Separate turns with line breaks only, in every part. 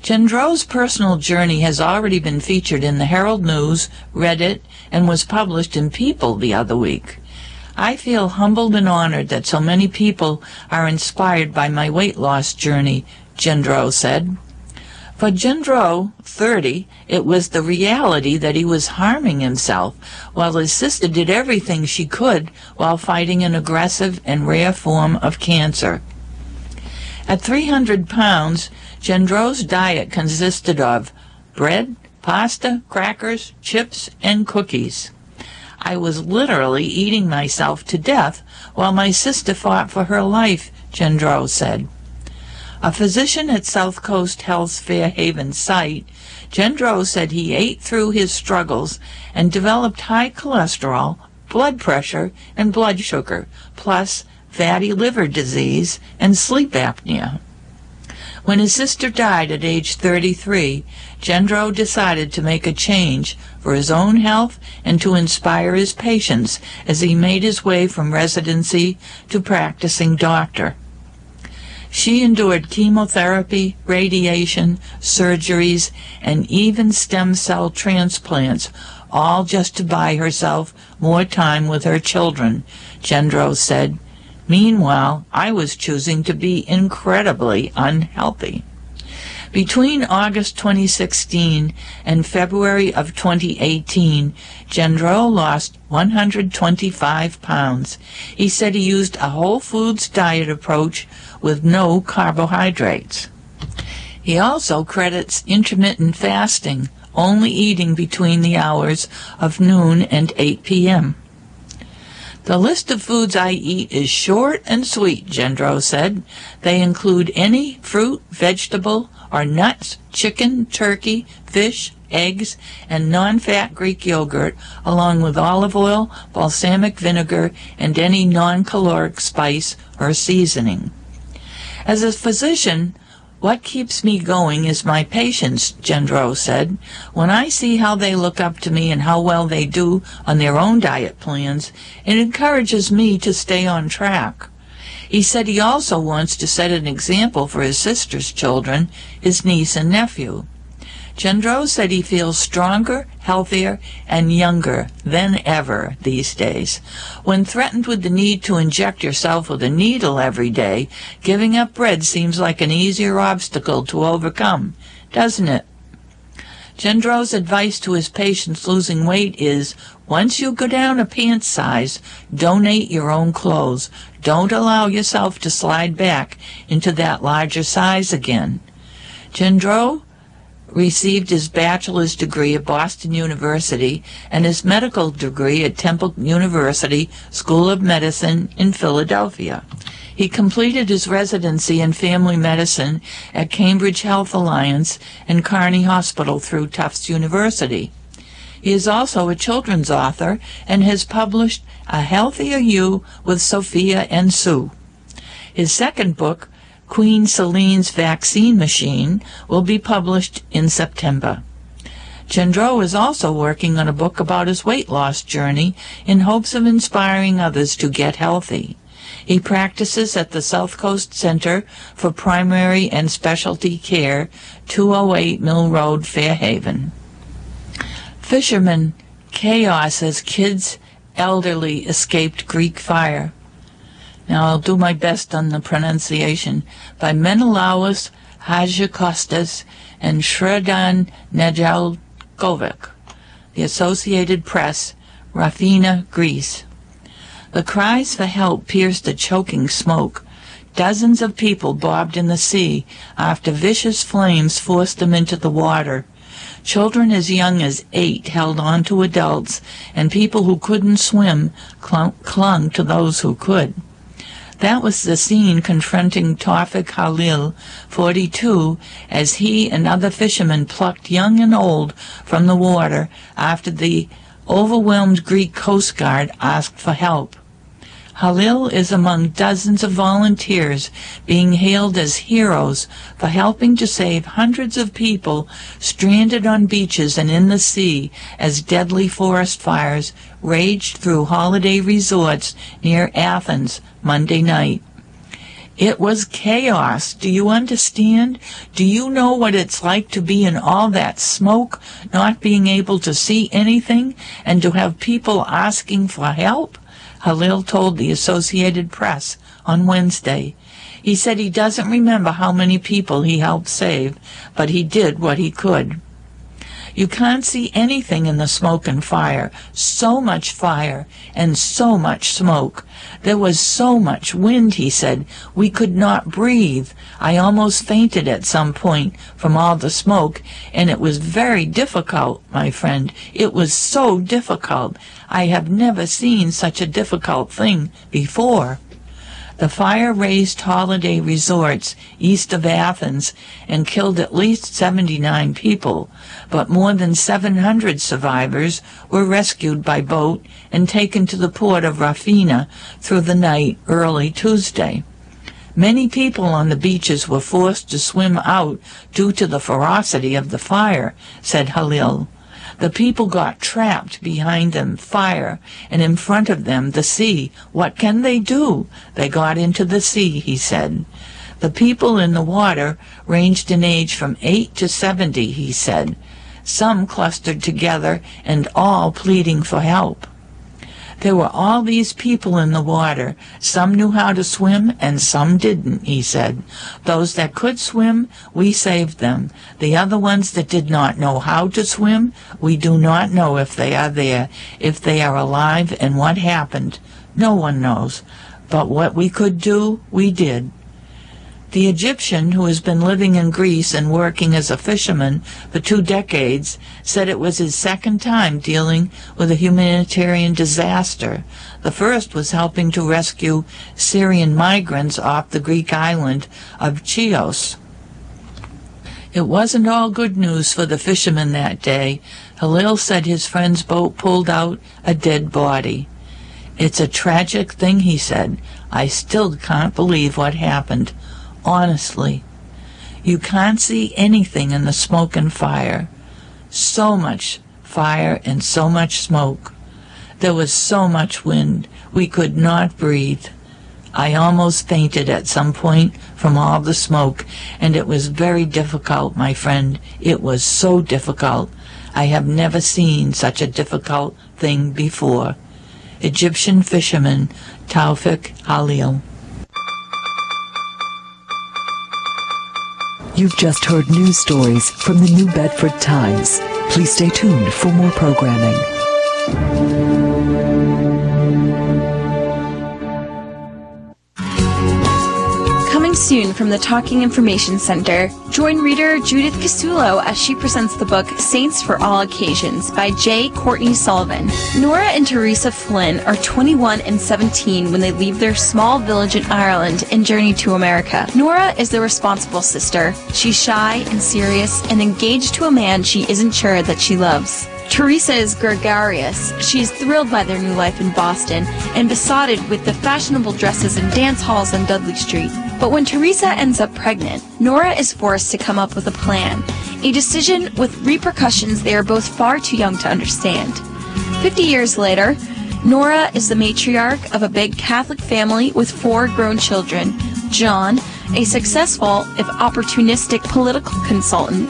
Gendreau's personal journey has already been featured in the Herald News, Reddit, and was published in People the other week. I feel humbled and honored that so many people are inspired by my weight loss journey, Gendreau said. For Gendreau, 30, it was the reality that he was harming himself, while his sister did everything she could while fighting an aggressive and rare form of cancer. At 300 pounds, Gendreau's diet consisted of bread, pasta, crackers, chips, and cookies. I was literally eating myself to death while my sister fought for her life, Gendreau said. A physician at South Coast Health's Fairhaven site, Gendreau said he ate through his struggles and developed high cholesterol, blood pressure, and blood sugar, plus fatty liver disease and sleep apnea. When his sister died at age 33, Gendreau decided to make a change for his own health and to inspire his patients as he made his way from residency to practicing doctor. She endured chemotherapy, radiation, surgeries, and even stem cell transplants, all just to buy herself more time with her children, Gendreau said. Meanwhile, I was choosing to be incredibly unhealthy. Between August 2016 and February of 2018, Gendreau lost 125 pounds. He said he used a whole foods diet approach with no carbohydrates. He also credits intermittent fasting, only eating between the hours of noon and 8 p.m. The list of foods I eat is short and sweet, Gendreau said. They include any fruit, vegetable, or nuts, chicken, turkey, fish, eggs, and non-fat Greek yogurt, along with olive oil, balsamic vinegar, and any non-caloric spice or seasoning. As a physician, what keeps me going is my patients, Gendreau said. When I see how they look up to me and how well they do on their own diet plans, it encourages me to stay on track. He said he also wants to set an example for his sister's children, his niece and nephew. Gendreau said he feels stronger, healthier, and younger than ever these days. When threatened with the need to inject yourself with a needle every day, giving up bread seems like an easier obstacle to overcome, doesn't it? Gendreau's advice to his patients losing weight is, once you go down a pant size, donate your own clothes. Don't allow yourself to slide back into that larger size again. Gendreau received his bachelor's degree at Boston University and his medical degree at Temple University School of Medicine in Philadelphia. He completed his residency in family medicine at Cambridge Health Alliance and Carney Hospital through Tufts University. He is also a children's author and has published A Healthier You with Sophia and Sue. His second book, Queen Celine's Vaccine Machine, will be published in September. Gendreau is also working on a book about his weight loss journey in hopes of inspiring others to get healthy. He practices at the South Coast Center for Primary and Specialty Care, 208 Mill Road, Fairhaven. Fisherman, chaos as kids, elderly escaped Greek fire. Now I'll do my best on the pronunciation. By Menelaus Hagiokostas and Shredan Nedeljkovic. The Associated Press, Rafina, Greece. The cries for help pierced the choking smoke. Dozens of people bobbed in the sea after vicious flames forced them into the water. Children as young as 8 held on to adults, and people who couldn't swim clung to those who could. That was the scene confronting Tawfik Khalil, 42, as he and other fishermen plucked young and old from the water after the overwhelmed Greek Coast Guard asked for help. Khalil is among dozens of volunteers being hailed as heroes for helping to save hundreds of people stranded on beaches and in the sea as deadly forest fires raged through holiday resorts near Athens Monday night. It was chaos. Do you understand? Do you know what it's like to be in all that smoke, not being able to see anything, and to have people asking for help? Halil told the Associated Press on Wednesday. He said he doesn't remember how many people he helped save, but he did what he could. You can't see anything in the smoke and fire. So much fire and so much smoke. There was so much wind, he said. We could not breathe. I almost fainted at some point from all the smoke, and it was very difficult, my friend. It was so difficult. I have never seen such a difficult thing before. The fire razed holiday resorts east of Athens and killed at least 79 people, but more than 700 survivors were rescued by boat and taken to the port of Rafina through the night early Tuesday. Many people on the beaches were forced to swim out due to the ferocity of the fire, said Halil. The people got trapped behind them, fire, and in front of them, the sea. What can they do? They got into the sea, he said. The people in the water ranged in age from 8 to 70, he said. Some clustered together and all pleading for help. There were all these people in the water. Some knew how to swim and some didn't, he said. Those that could swim, we saved them. The other ones that did not know how to swim, we do not know if they are there, if they are alive, and what happened. No one knows. But what we could do, we did. The Egyptian, who has been living in Greece and working as a fisherman for 2 decades, said it was his second time dealing with a humanitarian disaster. The first was helping to rescue Syrian migrants off the Greek island of Chios. It wasn't all good news for the fishermen that day. Halil said his friend's boat pulled out a dead body. It's a tragic thing, he said. I still can't believe what happened. Honestly, you can't see anything in the smoke and fire. So much fire and so much smoke. There was so much wind, we could not breathe. I almost fainted at some point from all the smoke, and it was very difficult, my friend. It was so difficult. I have never seen such a difficult thing before. Egyptian fisherman Taufik Halil.
You've just heard news stories from the New Bedford Times. Please stay tuned for more programming.
Coming soon from the Talking Information Center, join reader Judith Casulo as she presents the book Saints for All Occasions by J. Courtney Sullivan. Nora and Teresa Flynn are 21 and 17 when they leave their small village in Ireland and journey to America. Nora is the responsible sister. She's shy and serious and engaged to a man she isn't sure that she loves. Teresa is gregarious. She is thrilled by their new life in Boston and besotted with the fashionable dresses and dance halls on Dudley Street. But when Teresa ends up pregnant, Nora is forced to come up with a plan, a decision with repercussions they are both far too young to understand. 50 years later, Nora is the matriarch of a big Catholic family with 4 grown children. John, a successful, if opportunistic, political consultant.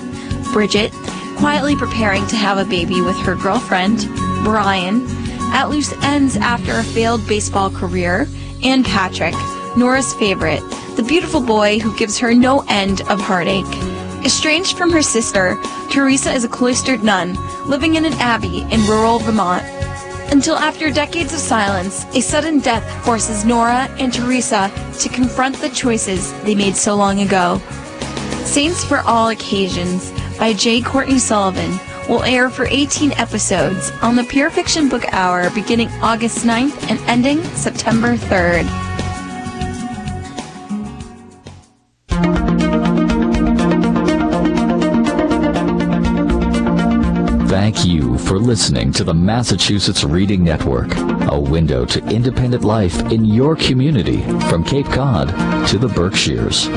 Bridget, quietly preparing to have a baby with her girlfriend. Brian, at loose ends after a failed baseball career. And Patrick, Nora's favorite, the beautiful boy who gives her no end of heartache. Estranged from her sister, Teresa is a cloistered nun, living in an abbey in rural Vermont. Until after decades of silence, a sudden death forces Nora and Teresa to confront the choices they made so long ago. Saints for All Occasions by J. Courtney Sullivan will air for 18 episodes on the Pure Fiction Book Hour beginning August 9th and ending September 3rd.
Thank you for listening to the Massachusetts Reading Network, a window to independent life in your community from Cape Cod to the Berkshires.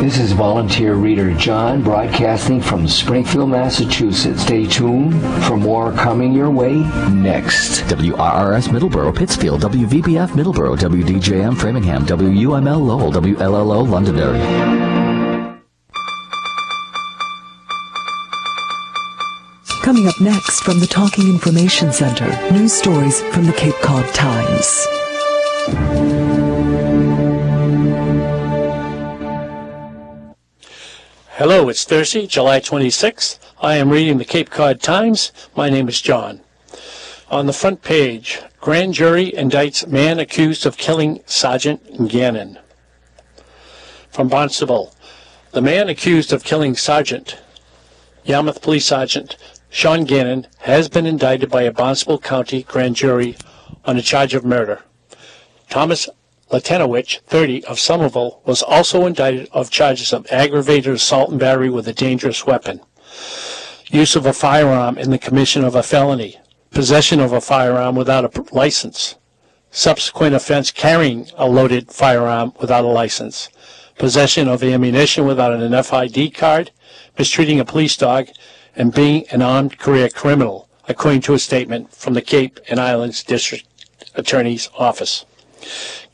This is volunteer reader John broadcasting from Springfield, Massachusetts. Stay tuned for more coming your way next.
WRRS Middleborough, Pittsfield, WVBF Middleborough, WDJM Framingham, WUML Lowell, WLLO Londonderry.
Coming up next from the Talking Information Center, news stories from the Cape Cod Times.
Hello, it's Thursday, July 26th. I am reading the Cape Cod Times. My name is John. On the front page, grand jury indicts man accused of killing Sgt Gannon. From Barnstable, the man accused of killing Yarmouth Police Sergeant Sgt Gannon has been indicted by a Barnstable County grand jury on a charge of murder. Thomas Latenowich, 30, of Somerville, was also indicted of charges of aggravated assault and battery with a dangerous weapon, use of a firearm in the commission of a felony, possession of a firearm without a license, subsequent offense carrying a loaded firearm without a license, possession of ammunition without an FID card, mistreating a police dog, and being an armed career criminal, according to a statement from the Cape and Islands District Attorney's Office.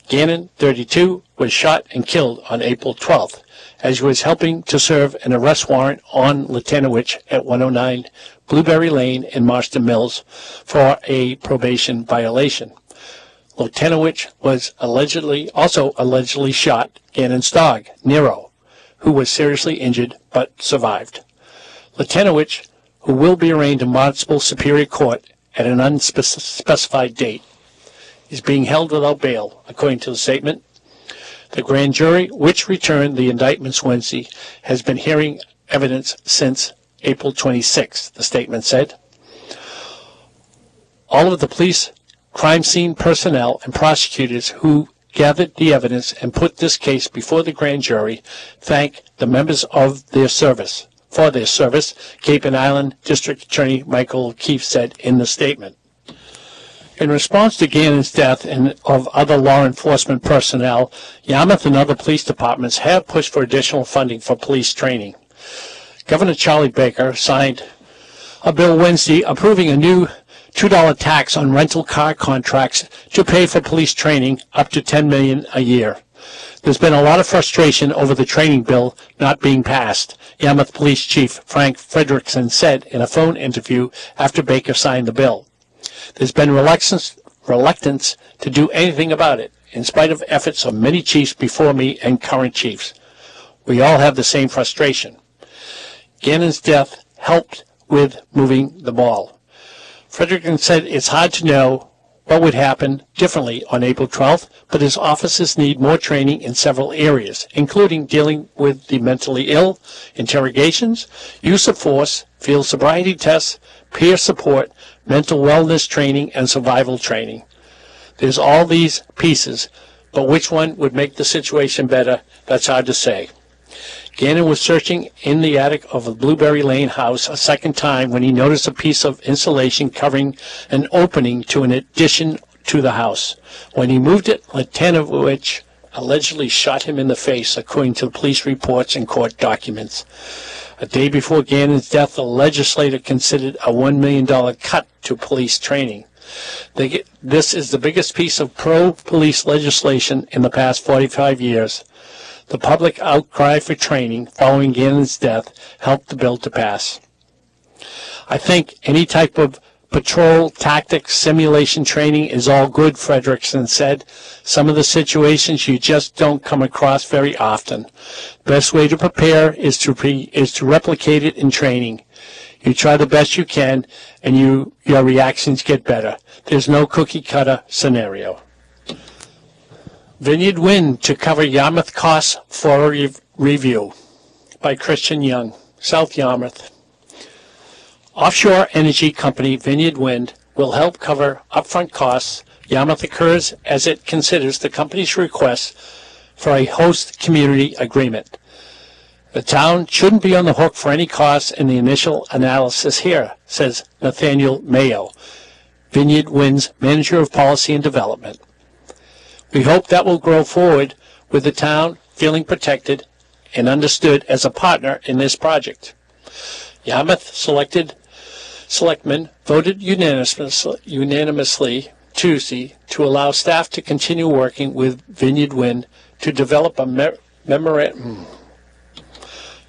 Gannon, 32, was shot and killed on April 12th as he was helping to serve an arrest warrant on Latenowich at 109 Blueberry Lane in Marston Mills for a probation violation. Latenowich was also allegedly shot Gannon's dog, Nero, who was seriously injured but survived. Latenowich, who will be arraigned in Barnstable Superior Court at an unspecified date, is being held without bail, according to the statement. The grand jury, which returned the indictments Wednesday, has been hearing evidence since April 26, the statement said. All of the police, crime scene personnel, and prosecutors who gathered the evidence and put this case before the grand jury thank the members of their service. For their service, Cape and Island District Attorney Michael O'Keefe said in the statement. In response to Gannon's death and of other law enforcement personnel, Yarmouth and other police departments have pushed for additional funding for police training. Governor Charlie Baker signed a bill Wednesday approving a new $2 tax on rental car contracts to pay for police training up to $10 million a year. There's been a lot of frustration over the training bill not being passed, Yarmouth Police Chief Frank Frederickson said in a phone interview after Baker signed the bill. There's been reluctance to do anything about it, in spite of efforts of many chiefs before me and current chiefs. We all have the same frustration. Gannon's death helped with moving the ball. Frederickson said it's hard to know what would happen differently on April 12th, but his officers need more training in several areas, including dealing with the mentally ill, interrogations, use of force, field sobriety tests, peer support, mental wellness training, and survival training. There's all these pieces, but which one would make the situation better, that's hard to say. Gannon was searching in the attic of the Blueberry Lane house a second time when he noticed a piece of insulation covering an opening to an addition to the house. When he moved it, Latenowich allegedly shot him in the face, according to the police reports and court documents. A day before Gannon's death, the legislature considered a $1 million cut to police training. This is the biggest piece of pro-police legislation in the past 45 years. The public outcry for training following Gannon's death helped the bill to pass. I think any type of patrol tactics simulation training is all good, Frederickson said. Some of the situations you just don't come across very often. Best way to prepare is to replicate it in training. You try the best you can, and your reactions get better. There's no cookie-cutter scenario. Vineyard Wind to cover Yarmouth costs for a review by Christian Young, South Yarmouth. Offshore energy company Vineyard Wind will help cover upfront costs Yarmouth incurs as it considers the company's request for a host community agreement. The town shouldn't be on the hook for any costs in the initial analysis here, says Nathaniel Mayo, Vineyard Wind's Manager of Policy and Development. We hope that will grow forward with the town feeling protected and understood as a partner in this project. Yarmouth selectmen voted unanimously Tuesday to allow staff to continue working with Vineyard Wind to develop a memorandum.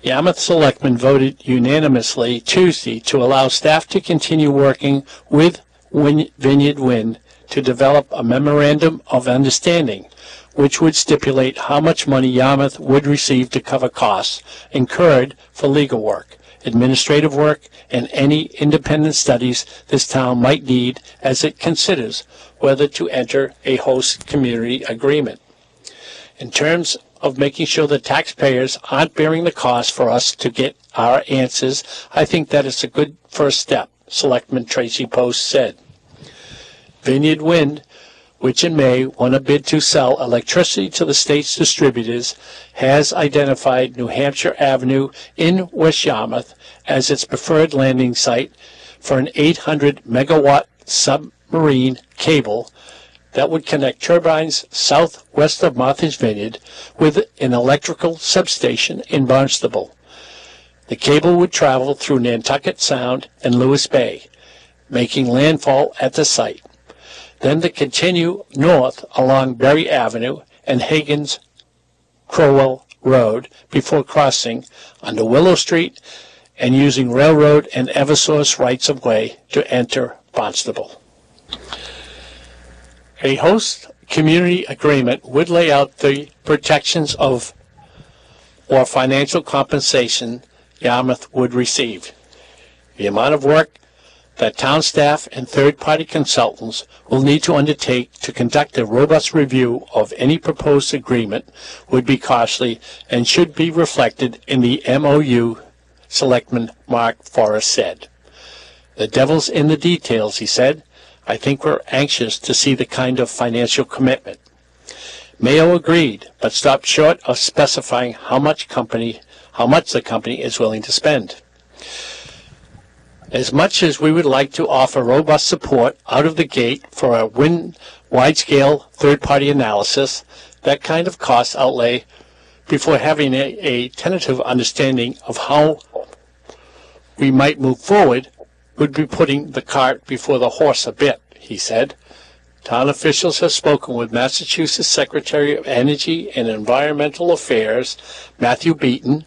Yarmouth selectmen voted unanimously Tuesday to allow staff to continue working with Vineyard Wind to develop a memorandum of understanding, which would stipulate how much money Yarmouth would receive to cover costs incurred for legal work, administrative work, and any independent studies this town might need as it considers whether to enter a host community agreement. In terms of making sure that taxpayers aren't bearing the cost for us to get our answers, I think that is a good first step, Selectman Tracy Post said. Vineyard Wind, which in May won a bid to sell electricity to the state's distributors, has identified New Hampshire Avenue in West Yarmouth as its preferred landing site for an 800-megawatt submarine cable that would connect turbines southwest of Martha's Vineyard with an electrical substation in Barnstable. The cable would travel through Nantucket Sound and Lewis Bay, making landfall at the site. Then to continue north along Berry Avenue and Hagen's Crowell Road before crossing under Willow Street and using railroad and Eversource rights-of-way to enter Barnstable. A host community agreement would lay out the protections of or financial compensation Yarmouth would receive, the amount of work that town staff and third-party consultants will need to undertake to conduct a robust review of any proposed agreement would be costly and should be reflected in the MOU, Selectman Mark Forrest said. The devil's in the details, he said. I think we're anxious to see the kind of financial commitment. Mayo agreed, but stopped short of specifying how much the company is willing to spend. As much as we would like to offer robust support out of the gate for a wide-scale third-party analysis, that kind of cost outlay before having a tentative understanding of how we might move forward would be putting the cart before the horse a bit, he said. Town officials have spoken with Massachusetts Secretary of Energy and Environmental Affairs, Matthew Beaton,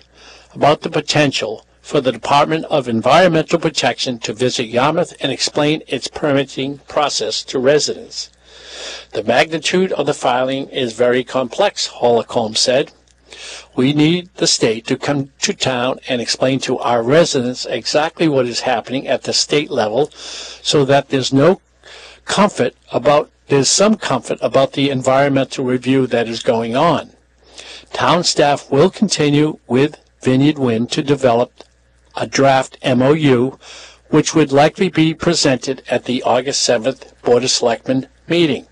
about the potential for the Department of Environmental Protection to visit Yarmouth and explain its permitting process to residents. The magnitude of the filing is very complex, Holcomb said. We need the state to come to town and explain to our residents exactly what is happening at the state level so that there's some comfort about the environmental review that is going on. Town staff will continue with Vineyard Wind to develop a draft MOU, which would likely be presented at the August 7th Board of Selectmen meeting.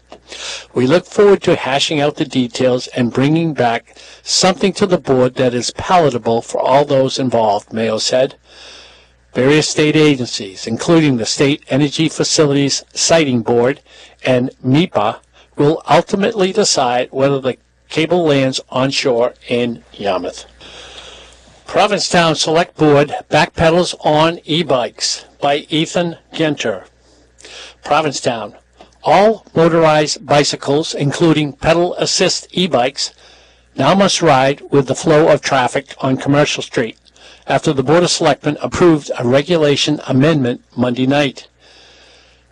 We look forward to hashing out the details and bringing back something to the board that is palatable for all those involved, Mayo said. Various state agencies, including the State Energy Facilities Siting Board and MEPA, will ultimately decide whether the cable lands onshore in Yarmouth. Provincetown Select Board backpedals on e-bikes by Ethan Gendreau. Provincetown. All motorized bicycles, including pedal assist e-bikes, now must ride with the flow of traffic on Commercial Street after the Board of Selectmen approved a regulation amendment Monday night.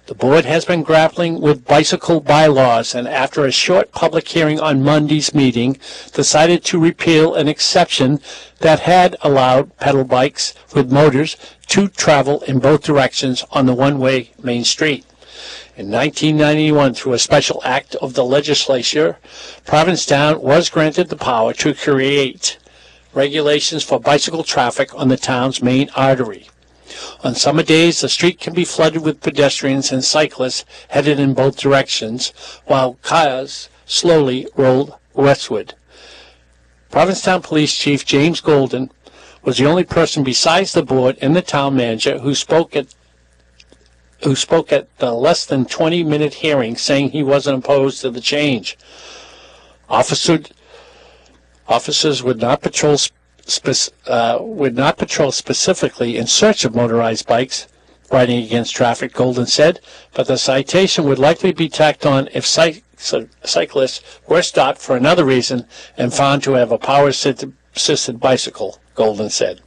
The board has been grappling with bicycle bylaws and after a short public hearing on Monday's meeting decided to repeal an exception that had allowed pedal bikes with motors to travel in both directions on the one-way main street. In 1991, through a special act of the legislature, Provincetown was granted the power to create regulations for bicycle traffic on the town's main artery. On summer days, the street can be flooded with pedestrians and cyclists headed in both directions, while cars slowly roll westward. Provincetown Police Chief James Golden was the only person besides the board and the town manager who spoke at the less than 20-minute hearing, saying he wasn't opposed to the change. Officers would not patrol specifically in search of motorized bikes riding against traffic, Golden said, but the citation would likely be tacked on if cyclists were stopped for another reason and found to have a power-assisted bicycle, Golden said.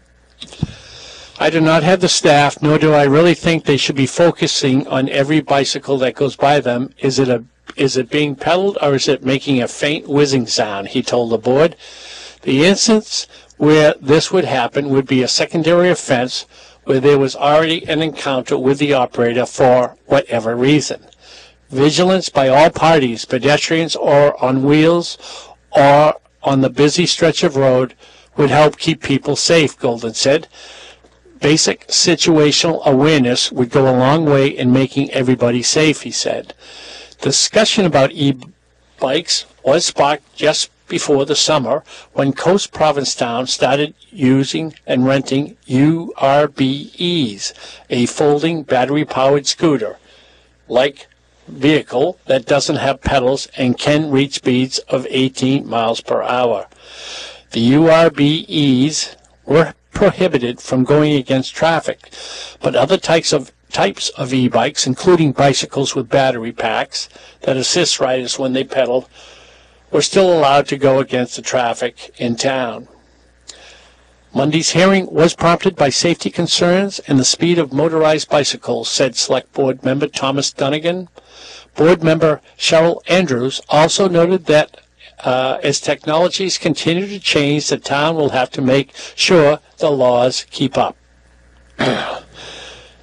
I do not have the staff, nor do I really think they should be focusing on every bicycle that goes by them. Is it being pedaled, or is it making a faint whizzing sound? He told the board. The instance where this would happen would be a secondary offense where there was already an encounter with the operator for whatever reason. Vigilance by all parties, pedestrians or on wheels or on the busy stretch of road, would help keep people safe, Golden said. Basic situational awareness would go a long way in making everybody safe, he said. Discussion about e-bikes was sparked just before the summer when Coast Provincetown started using and renting URBEs, a folding battery-powered scooter-like vehicle that doesn't have pedals and can reach speeds of 18 miles per hour. The URBEs were prohibited from going against traffic, but other types of e-bikes, including bicycles with battery packs that assist riders when they pedal, were still allowed to go against the traffic in town. Monday's hearing was prompted by safety concerns and the speed of motorized bicycles, said Select Board Member Thomas Dunnigan. Board Member Cheryl Andrews also noted that as technologies continue to change, the town will have to make sure the laws keep up.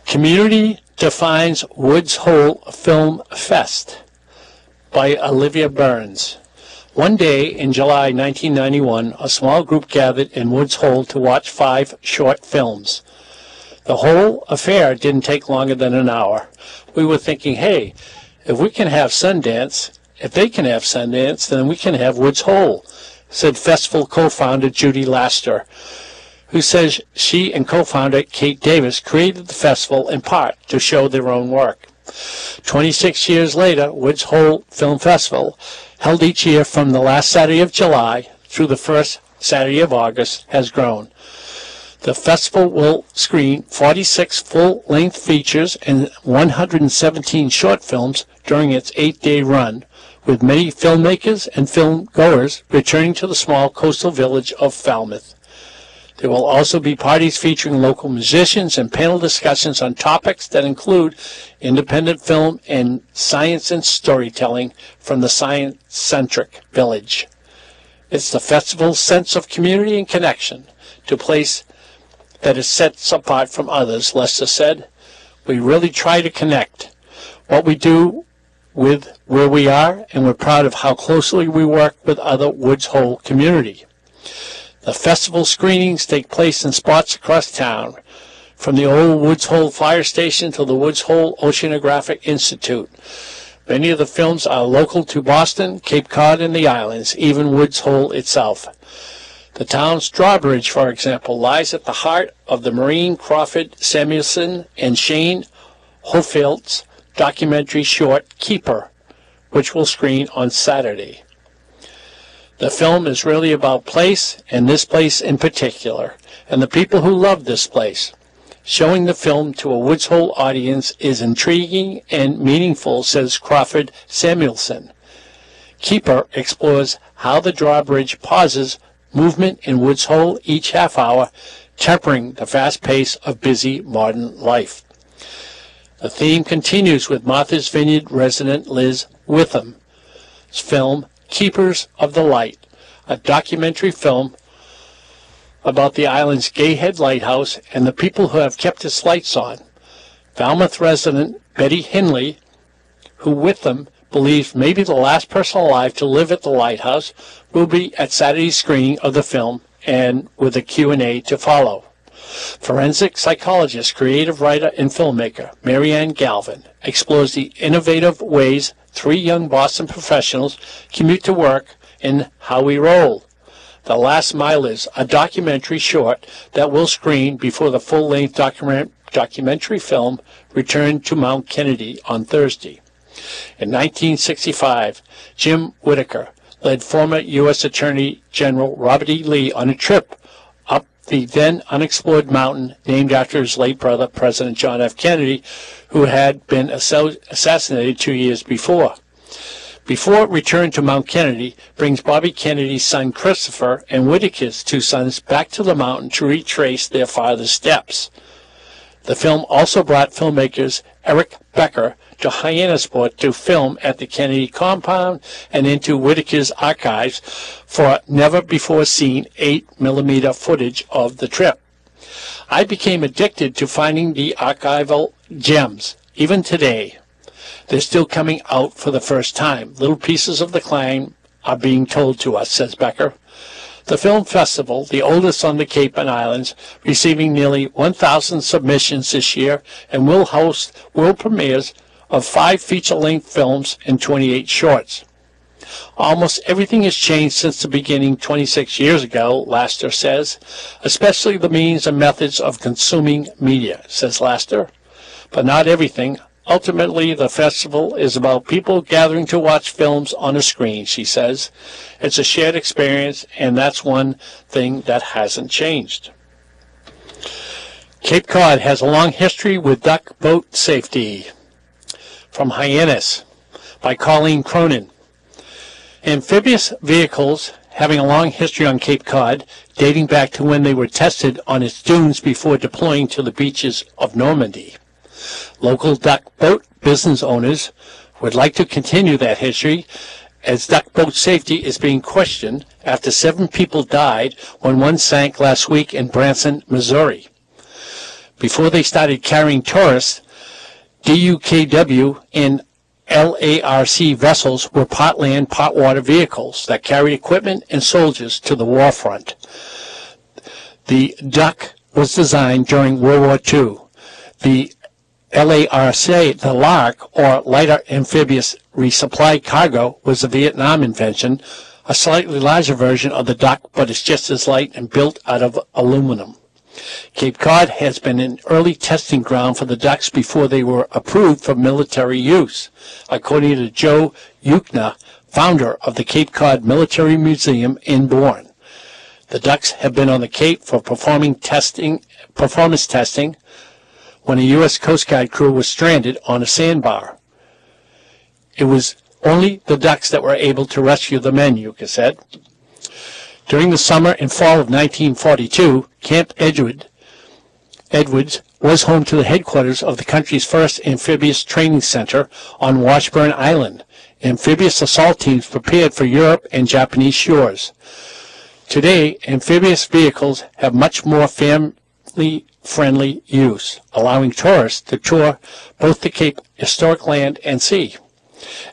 Community defines Woods Hole Film Fest by Olivia Burns. One day in July 1991, a small group gathered in Woods Hole to watch 5 short films. The whole affair didn't take longer than an hour. We were thinking, hey, if they can have Sundance, then we can have Woods Hole, said festival co-founder Judy Laster, who says she and co-founder Kate Davis created the festival in part to show their own work. 26 years later, Woods Hole Film Festival, held each year from the last Saturday of July through the first Saturday of August, has grown. The festival will screen 46 full-length features and 117 short films during its 8-day run, with many filmmakers and film-goers returning to the small coastal village of Falmouth. There will also be parties featuring local musicians and panel discussions on topics that include independent film and science and storytelling from the science-centric village. It's the festival's sense of community and connection to a place that is set apart from others, Lester said. We really try to connect what we do with where we are, and we're proud of how closely we work with other Woods Hole community. The festival screenings take place in spots across town, from the old Woods Hole Fire Station to the Woods Hole Oceanographic Institute. Many of the films are local to Boston, Cape Cod, and the islands, even Woods Hole itself. The town's drawbridge, for example, lies at the heart of the Maureen Crawford Samuelson and Shane Hofeld's documentary short Keeper, which will screen on Saturday. The film is really about place, and this place in particular, and the people who love this place. Showing the film to a Woods Hole audience is intriguing and meaningful, says Crawford Samuelson. Keeper explores how the drawbridge pauses movement in Woods Hole each half hour, tempering the fast pace of busy modern life. The theme continues with Martha's Vineyard resident Liz Witham's film Keepers of the Light, a documentary film about the island's Gayhead Lighthouse and the people who have kept its lights on. Falmouth resident Betty Hinley, who Witham believes may be the last person alive to live at the lighthouse, will be at Saturday's screening of the film, and with a Q&A to follow. Forensic psychologist, creative writer, and filmmaker Marianne Galvin explores the innovative ways 3 young Boston professionals commute to work and how we roll. The Last Milers, a documentary short that will screen before the full-length documentary film returned to Mount Kennedy on Thursday. In 1965, Jim Whittaker led former U.S. Attorney General Robert E. Lee on a trip up the then unexplored mountain named after his late brother, President John F. Kennedy, who had been assassinated 2 years before. Before return to Mount Kennedy brings Bobby Kennedy's son Christopher and Whittaker's two sons back to the mountain to retrace their father's steps. The film also brought filmmakers Eric Becker to Hyannisport to film at the Kennedy compound and into Whittaker's archives for never-before-seen 8mm footage of the trip. I became addicted to finding the archival gems, even today. They're still coming out for the first time. Little pieces of the climb are being told to us, says Becker. The film festival, the oldest on the Cape and Islands, receiving nearly 1,000 submissions this year, and will host world premieres of 5 feature-length films and 28 shorts. Almost everything has changed since the beginning 26 years ago, Laster says, especially the means and methods of consuming media, says Laster. But not everything. Ultimately, the festival is about people gathering to watch films on a screen, she says. It's a shared experience, and that's one thing that hasn't changed. Cape Cod has a long history with duck boat safety. From Hyannis, by Colleen Cronin. Amphibious vehicles having a long history on Cape Cod, dating back to when they were tested on its dunes before deploying to the beaches of Normandy. Local duck boat business owners would like to continue that history, as duck boat safety is being questioned after 7 people died when one sank last week in Branson, Missouri. Before they started carrying tourists, DUKW and LARC vessels were part land, part water vehicles that carried equipment and soldiers to the war front. The Duck was designed during World War II. The LARC, the LARC, or Lighter Amphibious Resupply Cargo, was a Vietnam invention, a slightly larger version of the Duck, but it's just as light and built out of aluminum. Cape Cod has been an early testing ground for the Ducks before they were approved for military use, according to Joe Yukna, founder of the Cape Cod Military Museum in Bourne. The Ducks have been on the Cape for performance testing when a U.S. Coast Guard crew was stranded on a sandbar. It was only the Ducks that were able to rescue the men, Yuka said. During the summer and fall of 1942, Camp Edwards was home to the headquarters of the country's first amphibious training center on Washburn Island. Amphibious assault teams prepared for Europe and Japanese shores. Today, amphibious vehicles have much more family-friendly use, allowing tourists to tour both the Cape historic land and sea.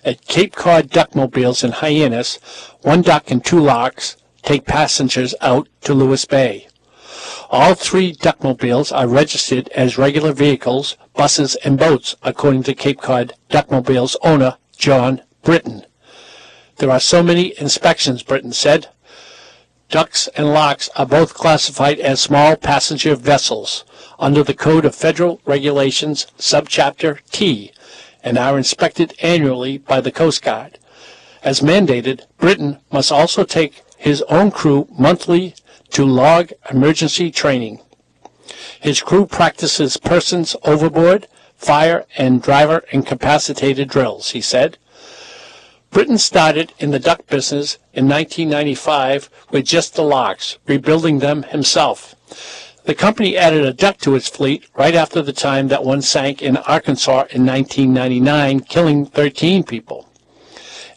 At Cape Cod Duckmobiles in Hyannis, 1 duck and 2 larks take passengers out to Lewis Bay. All 3 Duckmobiles are registered as regular vehicles, buses, and boats, according to Cape Cod Duckmobiles owner John Britton. There are so many inspections, Britton said. Ducks and larks are both classified as small passenger vessels under the Code of Federal Regulations, Subchapter T, and are inspected annually by the Coast Guard. As mandated, Britton must also take his own crew monthly to log emergency training. His crew practices persons overboard, fire, and driver incapacitated drills, he said. Britton started in the duck business in 1995 with just the larks, rebuilding them himself. The company added a duck to its fleet right after the time that one sank in Arkansas in 1999, killing 13 people.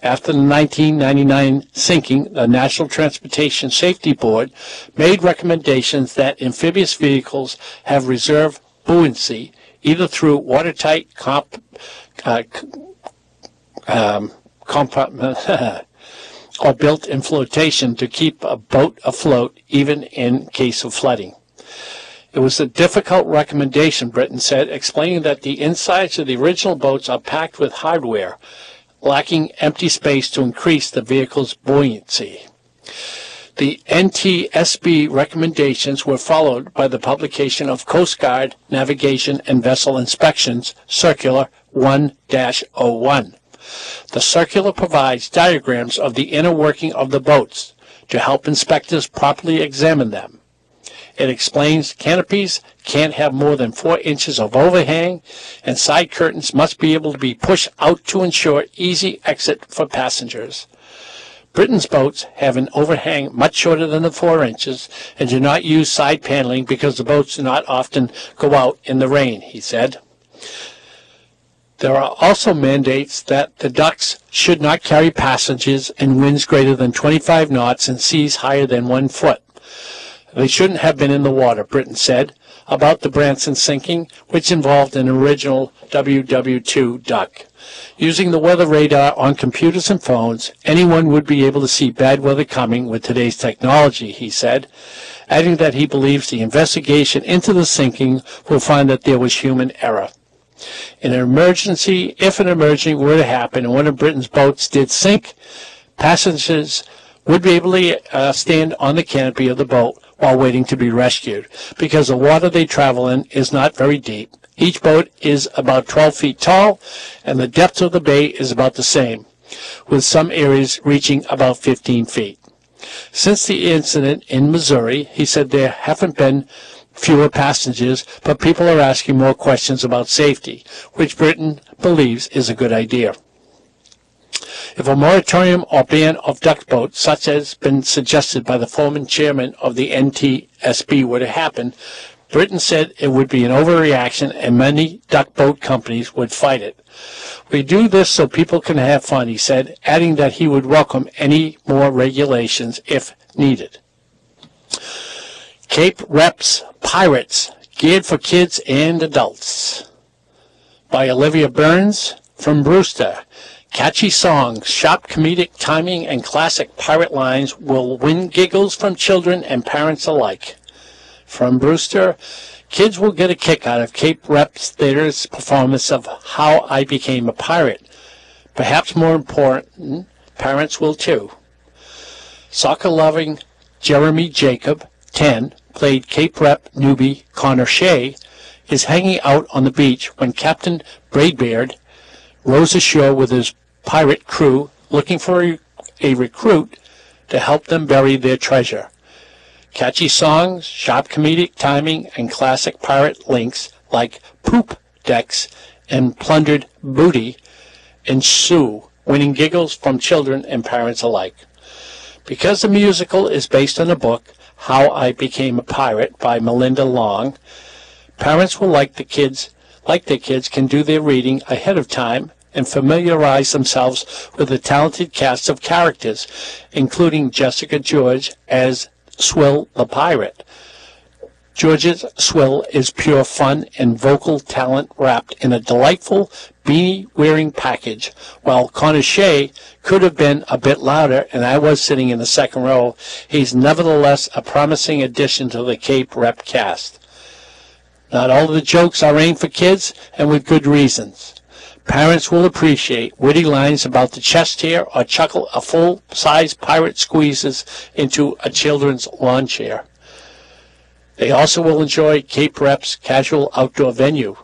After the 1999 sinking, the National Transportation Safety Board made recommendations that amphibious vehicles have reserve buoyancy, either through watertight or built-in flotation to keep a boat afloat, even in case of flooding. It was a difficult recommendation, Britton said, explaining that the insides of the original boats are packed with hardware, lacking empty space to increase the vehicle's buoyancy. The NTSB recommendations were followed by the publication of Coast Guard Navigation and Vessel Inspections Circular 1-01. The circular provides diagrams of the inner working of the boats to help inspectors properly examine them. It explains canopies can't have more than 4 inches of overhang, and side curtains must be able to be pushed out to ensure easy exit for passengers. Britain's boats have an overhang much shorter than the 4 inches and do not use side paneling because the boats do not often go out in the rain, he said. There are also mandates that the Ducks should not carry passengers in winds greater than 25 knots and seas higher than 1 foot. They shouldn't have been in the water, Britain said, about the Branson sinking, which involved an original WW2 Duck. Using the weather radar on computers and phones, anyone would be able to see bad weather coming with today's technology, he said, adding that he believes the investigation into the sinking will find that there was human error. In an emergency, if an emergency were to happen and one of Britain's boats did sink, passengers would be able to stand on the canopy of the boat while waiting to be rescued, because the water they travel in is not very deep. Each boat is about 12 feet tall, and the depth of the bay is about the same, with some areas reaching about 15 feet. Since the incident in Missouri, he said there haven't been fewer passengers, but people are asking more questions about safety, which Britain believes is a good idea. If a moratorium or ban of duck boats, such as been suggested by the former chairman of the NTSB, were to happen, Britain said it would be an overreaction and many duck boat companies would fight it. We do this so people can have fun, he said, adding that he would welcome any more regulations if needed. Cape Rep's Pirates, geared for kids and adults. By Olivia Burns from Brewster. Catchy songs, sharp comedic timing, and classic pirate lines will win giggles from children and parents alike. From Brewster, kids will get a kick out of Cape Rep's Theater's performance of How I Became a Pirate. Perhaps more important, parents will too. Soccer-loving Jeremy Jacob, 10, played Cape Rep newbie Connor Shea, is hanging out on the beach when Captain Braidbeard rows ashore with his pirate crew looking for a recruit to help them bury their treasure. Catchy songs, sharp comedic timing, and classic pirate links like poop decks and plundered booty ensue, winning giggles from children and parents alike. Because the musical is based on a book, How I Became a Pirate by Melinda Long, parents will like their kids can do their reading ahead of time and familiarize themselves with a talented cast of characters, including Jessica George as Swill the Pirate. George's Swill is pure fun and vocal talent wrapped in a delightful beanie-wearing package, while Connor Shea could have been a bit louder, and I was sitting in the second row. He's nevertheless a promising addition to the Cape Rep cast. Not all of the jokes are aimed for kids, and with good reasons. Parents will appreciate witty lines about the chest hair or chuckle a full-size pirate squeezes into a children's lawn chair. They also will enjoy Cape Rep's casual outdoor venue,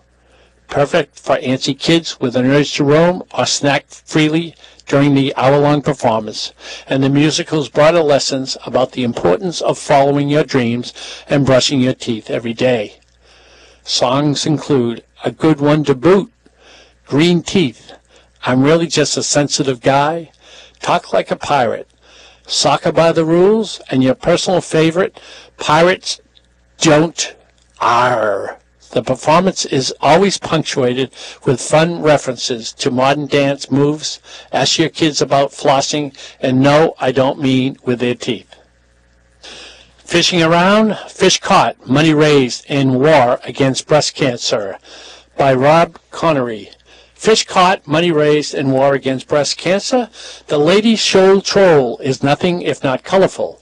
perfect for antsy kids with an urge to roam or snack freely during the hour-long performance, and the musical's broader lessons about the importance of following your dreams and brushing your teeth every day. Songs include A Good One to Boot, Green Teeth, I'm Really Just a Sensitive Guy, Talk Like a Pirate, Soccer by the Rules, and your personal favorite, Pirates Don't Arr. The performance is always punctuated with fun references to modern dance moves, ask your kids about flossing, and no, I don't mean with their teeth. Fishing Around, Fish Caught, Money Raised in War Against Breast Cancer by Rob Connery. Fish caught, money raised in war against breast cancer. The Lady Shoal Troll is nothing if not colorful.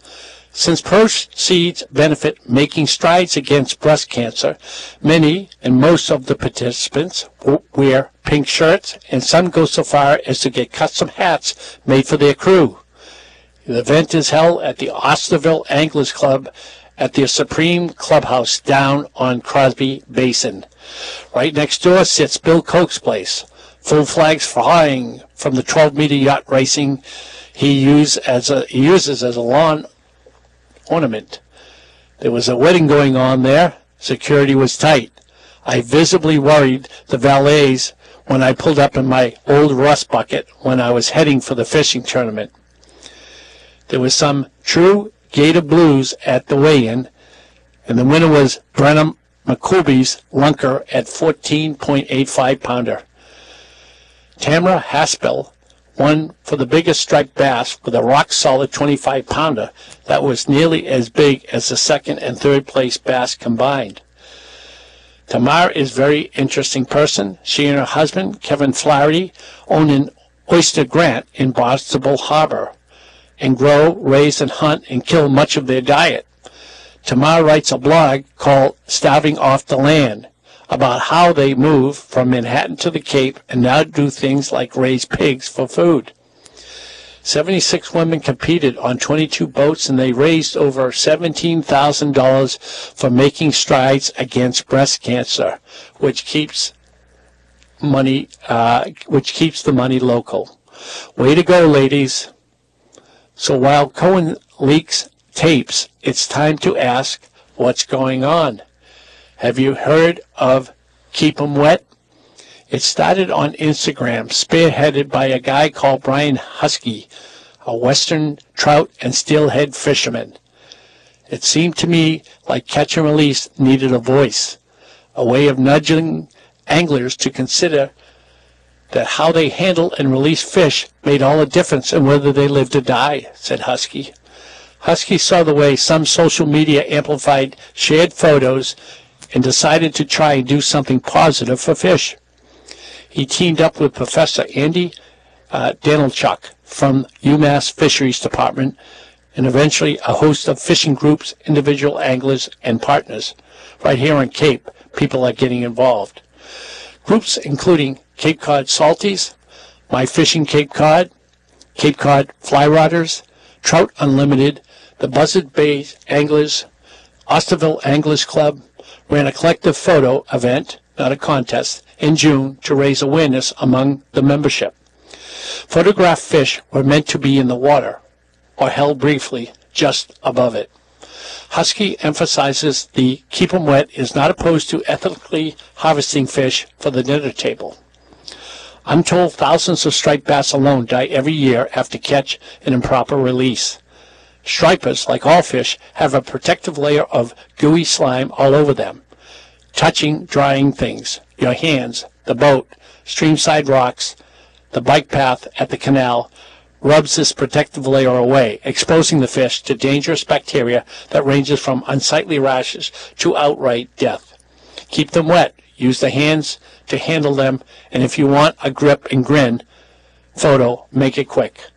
Since proceeds benefit making strides against breast cancer, many and most of the participants wear pink shirts, and some go so far as to get custom hats made for their crew. The event is held at the Osterville Anglers Club at the Supreme Clubhouse down on Crosby Basin. Right next door sits Bill Koch's place. Full flags flying from the 12-meter yacht racing he uses as a lawn ornament. There was a wedding going on there. Security was tight. I visibly worried the valets when I pulled up in my old rust bucket when I was heading for the fishing tournament. There was some true Gator Blues at the weigh-in, and the winner was Brenham McCoolby's lunker at 14.85-pounder. Tamara Haspel won for the biggest striped bass with a rock-solid 25-pounder that was nearly as big as the second and third place bass combined. Tamara is a very interesting person. She and her husband, Kevin Flaherty, own an oyster grant in Barnstable Harbor and grow, raise, and hunt and kill much of their diet. Tamara writes a blog called Starving Off the Land about how they move from Manhattan to the Cape and now do things like raise pigs for food. 76 women competed on 22 boats, and they raised over $17,000 for making strides against breast cancer, which keeps the money local. Way to go, ladies. So while Cohen leaks tapes, it's time to ask, what's going on? Have you heard of Keep 'em Wet? It started on Instagram, spearheaded by a guy called Brian Husky, a western trout and steelhead fisherman. It seemed to me like Catch and Release needed a voice, a way of nudging anglers to consider that how they handle and release fish made all the difference in whether they lived or died, said Husky. Husky saw the way some social media amplified shared photos and decided to try and do something positive for fish. He teamed up with Professor Andy Danilchuk from UMass Fisheries Department and eventually a host of fishing groups, individual anglers, and partners. Right here on Cape, people are getting involved. Groups including Cape Cod Salties, My Fishing Cape Cod Fly Rodders, Trout Unlimited, the Buzzard Bay Anglers, Osterville Anglers Club, ran a collective photo event, not a contest, in June to raise awareness among the membership. Photographed fish were meant to be in the water, or held briefly just above it. Husky emphasizes the Keep 'em Wet is not opposed to ethically harvesting fish for the dinner table. I'm told thousands of striped bass alone die every year after catch and improper release. Stripers, like all fish, have a protective layer of gooey slime all over them, touching drying things, your hands, the boat, streamside rocks, the bike path at the canal, rubs this protective layer away, exposing the fish to dangerous bacteria that ranges from unsightly rashes to outright death. Keep them wet. Use the hands to handle them, and if you want a grip and grin photo, make it quick.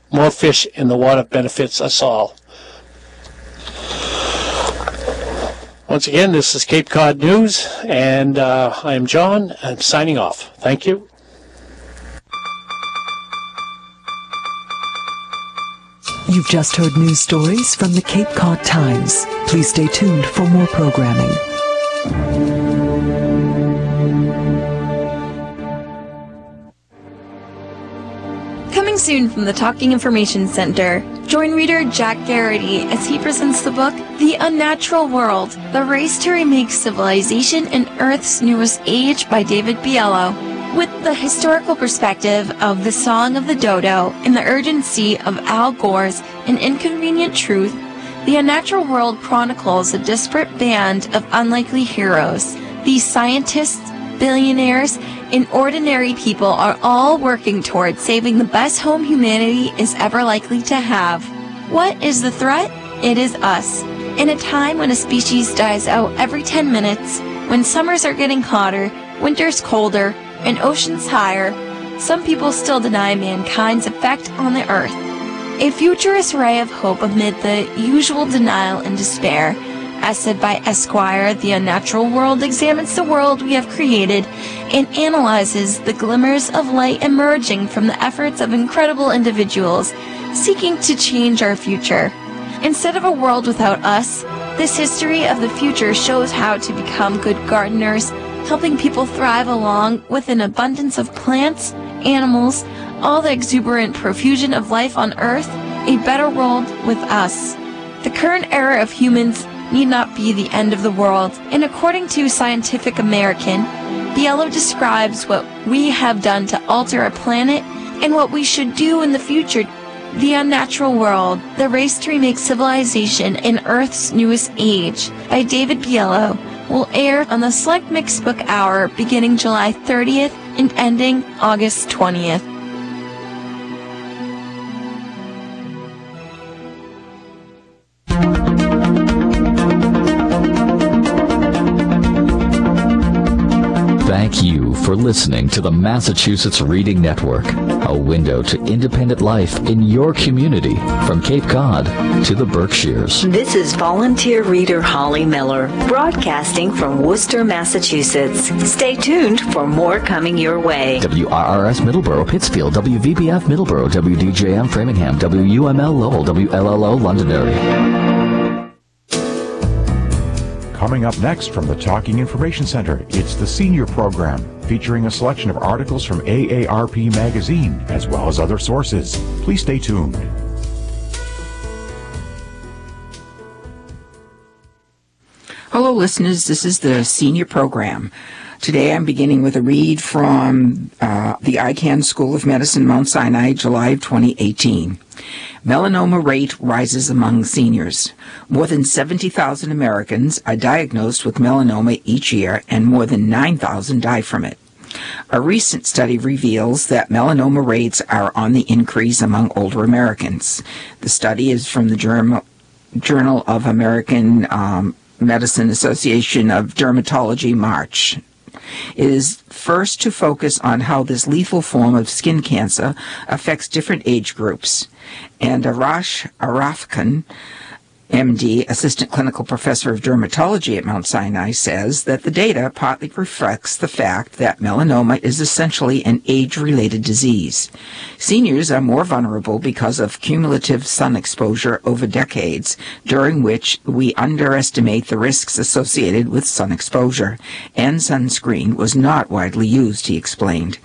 More fish in the water benefits us all. Once again, this is Cape Cod News, and I am John. I'm signing off. Thank you.
You've just heard news stories from the Cape Cod Times. Please stay tuned for more programming.
Coming soon from the Talking Information Center, join reader Jack Garrity as he presents the book The Unnatural World, The Race to Remake Civilization in Earth's Newest Age by David Biello. With the historical perspective of the Song of the Dodo and the urgency of Al Gore's An Inconvenient Truth, The Unnatural World chronicles a disparate band of unlikely heroes. These scientists, billionaires, and ordinary people are all working towards saving the best home humanity is ever likely to have. What is the threat? It is us. In a time when a species dies out every 10 minutes, when summers are getting hotter, winters colder, and oceans higher, some people still deny mankind's effect on the earth. A futurist ray of hope amid the usual denial and despair, As said by Esquire, the unnatural world examines the world we have created and analyzes the glimmers of light emerging from the efforts of incredible individuals seeking to change our future. Instead of a world without us, this history of the future shows how to become good gardeners, helping people thrive along with an abundance of plants, animals, all the exuberant profusion of life on Earth, a better world with us. The current era of humans need not be the end of the world, and according to Scientific American, Biello describes what we have done to alter our planet and what we should do in the future. The Unnatural World, The Race to Remake Civilization in Earth's Newest Age by David Biello will air on the Select Mix Book Hour beginning July 30th and ending August 20th.
Thank you for listening to the Massachusetts Reading Network, a window to independent life in your community from Cape Cod to the Berkshires.
This is volunteer reader Holly Miller, broadcasting from Worcester, Massachusetts. Stay tuned for more coming your way.
WRRS Middleborough, Pittsfield, WVBF Middleborough, WDJM Framingham, WUML Lowell, WLLO Londonderry.
Coming up next from the Talking Information Center, it's the Senior Program, featuring a selection of articles from AARP Magazine, as well as other sources. Please stay tuned.
Hello, listeners. This is the Senior Program. Today I'm beginning with a read from the Icahn School of Medicine, Mount Sinai, July of 2018. Melanoma rate rises among seniors. More than 70,000 Americans are diagnosed with melanoma each year, and more than 9,000 die from it. A recent study reveals that melanoma rates are on the increase among older Americans. The study is from the Journal of American Medicine Association of Dermatology, March. It is first to focus on how this lethal form of skin cancer affects different age groups. And Arash Arafkan, MD, Assistant Clinical Professor of Dermatology at Mount Sinai, says that the data partly reflects the fact that melanoma is essentially an age-related disease. Seniors are more vulnerable because of cumulative sun exposure over decades, during which we underestimate the risks associated with sun exposure, and sunscreen was not widely used, he explained.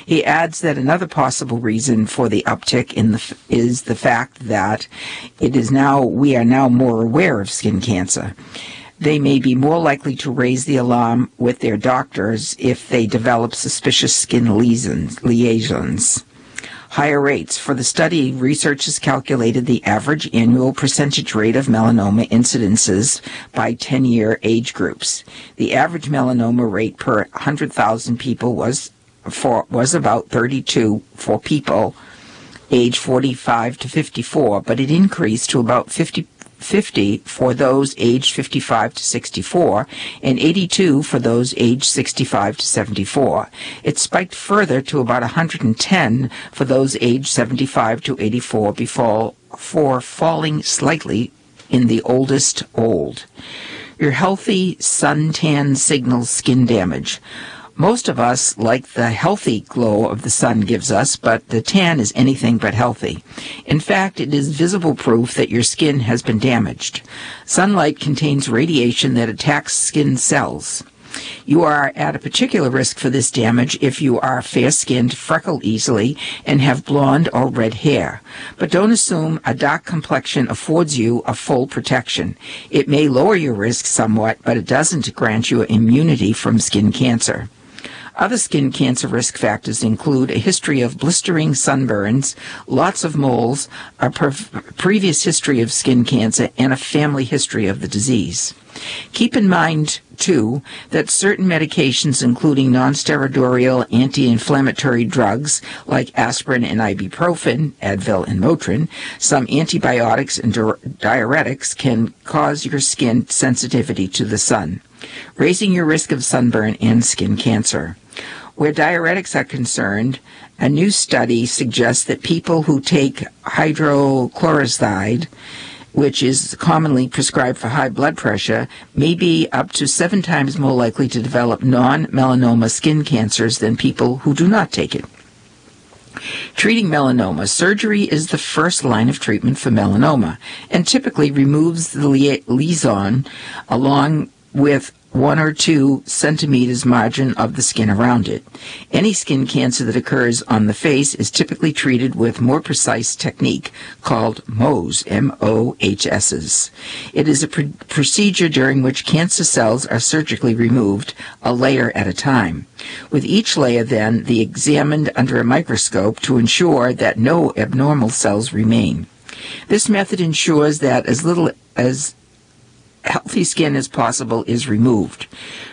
He adds that another possible reason for the uptick is the fact that we are now more aware of skin cancer. They may be more likely to raise the alarm with their doctors if they develop suspicious skin lesions. Higher rates. For the study, researchers calculated the average annual percentage rate of melanoma incidences by 10-year age groups. The average melanoma rate per 100,000 people was about 32 for people age 45 to 54, but it increased to about 50 for those aged 55 to 64, and 82 for those aged 65 to 74. It spiked further to about 110 for those aged 75 to 84 before falling slightly in the oldest old. Your healthy suntan signals skin damage. Most of us like the healthy glow of the sun gives us, but the tan is anything but healthy. In fact, it is visible proof that your skin has been damaged. Sunlight contains radiation that attacks skin cells. You are at a particular risk for this damage if you are fair-skinned, freckle easily, and have blonde or red hair. But don't assume a dark complexion affords you a full protection. It may lower your risk somewhat, but it doesn't grant you immunity from skin cancer. Other skin cancer risk factors include a history of blistering sunburns, lots of moles, a previous history of skin cancer, and a family history of the disease. Keep in mind, too, that certain medications, including nonsteroidal anti-inflammatory drugs like aspirin and ibuprofen, Advil and Motrin, some antibiotics and diuretics can cause your skin sensitivity to the sun, raising your risk of sunburn and skin cancer. Where diuretics are concerned, a new study suggests that people who take hydrochlorothiazide which is commonly prescribed for high blood pressure, may be up to 7 times more likely to develop non-melanoma skin cancers than people who do not take it. Treating melanoma, surgery is the first line of treatment for melanoma and typically removes the lesion along with 1 or 2 centimeters margin of the skin around it. Any skin cancer that occurs on the face is typically treated with more precise technique called MOHS, M-O-H-S's. It is a procedure during which cancer cells are surgically removed, a layer at a time. With each layer, then, the examined under a microscope to ensure that no abnormal cells remain. This method ensures that as little as healthy skin as possible is removed.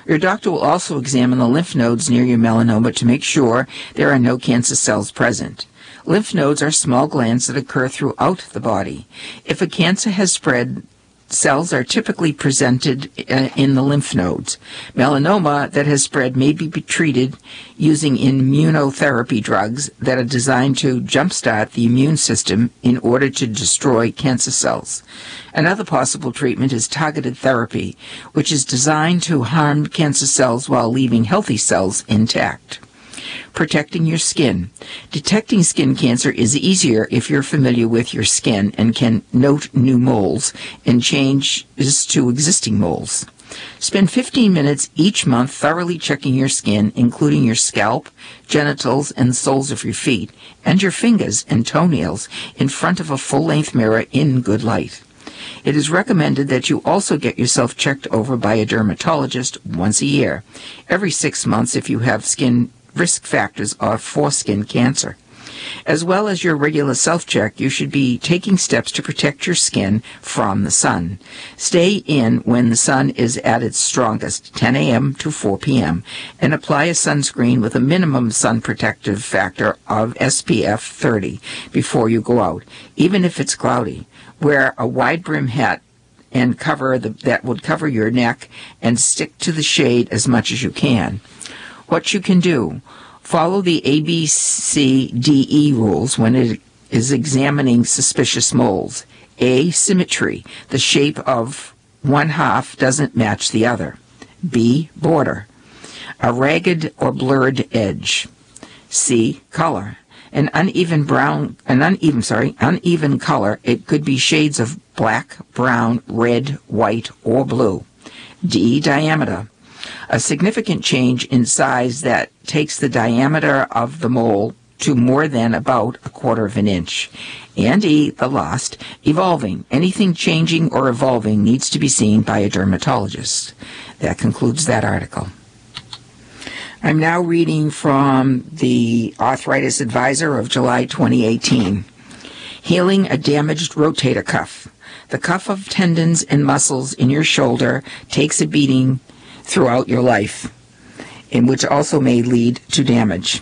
Your doctor will also examine the lymph nodes near your melanoma to make sure there are no cancer cells present. Lymph nodes are small glands that occur throughout the body. If a cancer has spread, cells are typically presented in the lymph nodes. Melanoma that has spread may be treated using immunotherapy drugs that are designed to jumpstart the immune system in order to destroy cancer cells. Another possible treatment is targeted therapy, which is designed to harm cancer cells while leaving healthy cells intact. Protecting your skin. Detecting skin cancer is easier if you're familiar with your skin and can note new moles and changes to existing moles. Spend 15 minutes each month thoroughly checking your skin, including your scalp, genitals, and the soles of your feet, and your fingers and toenails in front of a full-length mirror in good light. It is recommended that you also get yourself checked over by a dermatologist once a year, every 6 months if you have skin risk factors for skin cancer. As well as your regular self-check, you should be taking steps to protect your skin from the sun. Stay in when the sun is at its strongest, 10 a.m. to 4 p.m., and apply a sunscreen with a minimum sun protective factor of SPF 30 before you go out, even if it's cloudy. Wear a wide brim hat and that would cover your neck and stick to the shade as much as you can. What you can do: follow the ABCDE rules when it is examining suspicious moles. A, symmetry. The shape of one half doesn't match the other. B, border. A ragged or blurred edge. C, color. An uneven color. It could be shades of black, brown, red, white, or blue. D, diameter. A significant change in size that takes the diameter of the mole to more than about 1/4 of an inch. And E, the last, evolving. Anything changing or evolving needs to be seen by a dermatologist. That concludes that article. I'm now reading from the Arthritis Advisor of July 2018. Healing a damaged rotator cuff. The cuff of tendons and muscles in your shoulder takes a beating throughout your life, in which also may lead to damage.